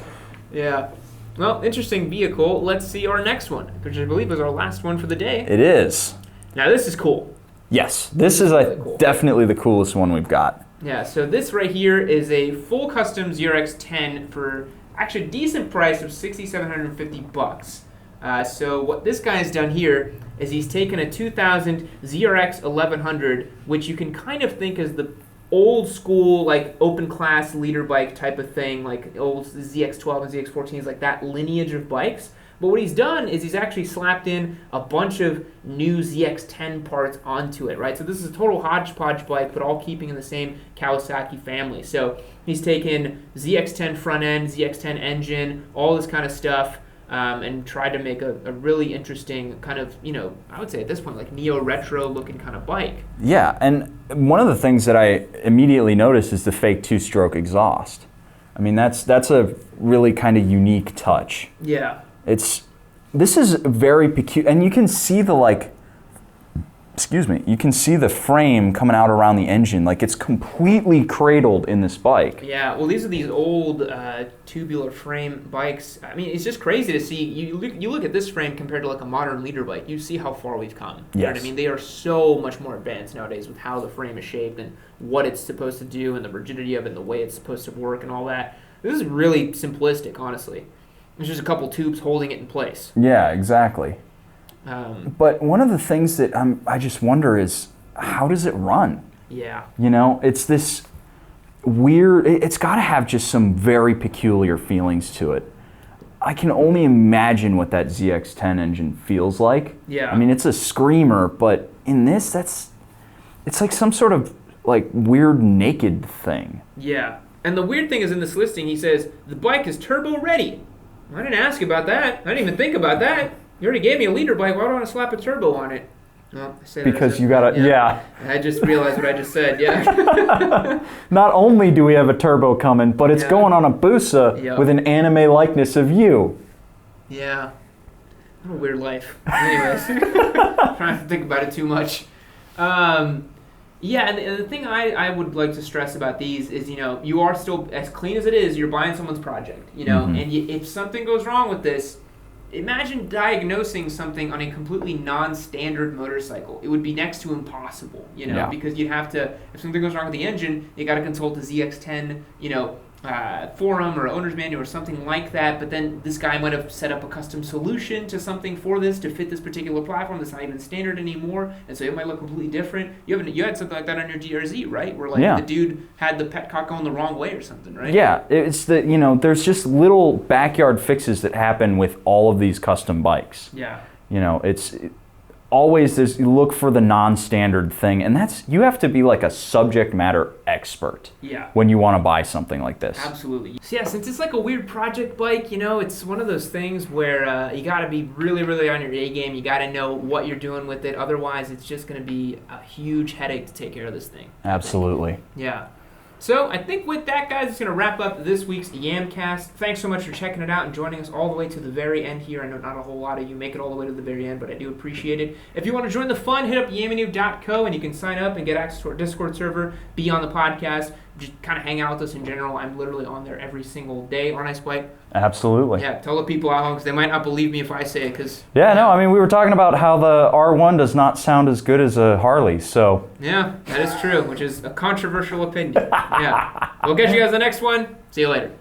Yeah. Well, interesting vehicle. Let's see our next one, which I believe is our last one for the day. It is. Now this is cool. Yes, this is really cool. Definitely the coolest one we've got. Yeah, so this right here is a full custom ZRX 10 for actually a decent price of $6,750. So what this guy's done here is he's taken a 2000 ZRX 1100, which you can kind of think as the old school like open class leader bike type of thing, like old ZX12 and ZX14s, like that lineage of bikes. But what he's done is he's actually slapped in a bunch of new ZX10 parts onto it, right? So this is a total hodgepodge bike, but all keeping in the same Kawasaki family. So he's taken ZX10 front end, ZX10 engine, all this kind of stuff, and tried to make a really interesting kind of, I would say at this point, like neo-retro looking kind of bike. Yeah, and one of the things that I immediately noticed is the fake two-stroke exhaust. I mean, that's a really kind of unique touch. Yeah. This is very peculiar, and you can see the you can see the frame coming out around the engine, like it's completely cradled in this bike. Yeah, well, these are these old tubular frame bikes. I mean, it's just crazy to see. You look at this frame compared to like a modern leader bike, you see how far we've come. You know what I mean? They are so much more advanced nowadays with how the frame is shaped and what it's supposed to do and the rigidity of it and the way it's supposed to work and all that. This is really simplistic, honestly. There's just a couple tubes holding it in place. Yeah, exactly. But one of the things that I just wonder is, how does it run? Yeah. It's this weird, it's got to have just some very peculiar feelings to it. I can only imagine what that ZX10 engine feels like. Yeah. I mean, it's a screamer, but in this, it's like some sort of like weird naked thing. Yeah. And the weird thing is in this listing, he says, the bike is turbo ready. I didn't ask about that. I didn't even think about that. You already gave me a leader bike. Why do I want to slap a turbo on it? Well, I say because you got to, yeah. I just realized what I just said, yeah. Not only do we have a turbo coming, but it's going on a Busa with an anime likeness of you. Yeah. What a weird life. Anyways, trying to think about it too much. Yeah, and the thing I would like to stress about these is, you are still, as clean as it is, you're buying someone's project, and if something goes wrong with this, imagine diagnosing something on a completely non-standard motorcycle. It would be next to impossible, because you'd have to, if something goes wrong with the engine, you got to consult the ZX10, forum or owner's manual or something like that, but then this guy might have set up a custom solution to something for this to fit this particular platform that's not even standard anymore, and so it might look completely different. You had something like that on your GRZ, right? Where the dude had the petcock going the wrong way or something, right? Yeah, it's there's just little backyard fixes that happen with all of these custom bikes. Yeah. It's always this, you look for the non-standard thing, and you have to be like a subject matter expert when you want to buy something like this. Absolutely. So since it's like a weird project bike, it's one of those things where you got to be really, really on your A game. You got to know what you're doing with it. Otherwise, it's just going to be a huge headache to take care of this thing. Absolutely. Yeah. So I think with that, guys, it's going to wrap up this week's Yamcast. Thanks so much for checking it out and joining us all the way to the very end here. I know not a whole lot of you make it all the way to the very end, but I do appreciate it. If you want to join the fun, hit up yammie.co and you can sign up and get access to our Discord server, be on the podcast, just kind of hang out with us in general. I'm literally on there every single day, aren't I, Spike? Absolutely. Yeah, tell the people at home because they might not believe me if I say it. Yeah, no, I mean, we were talking about how the R1 does not sound as good as a Harley, so. Yeah, that is true, which is a controversial opinion. Yeah. We'll catch you guys in the next one. See you later.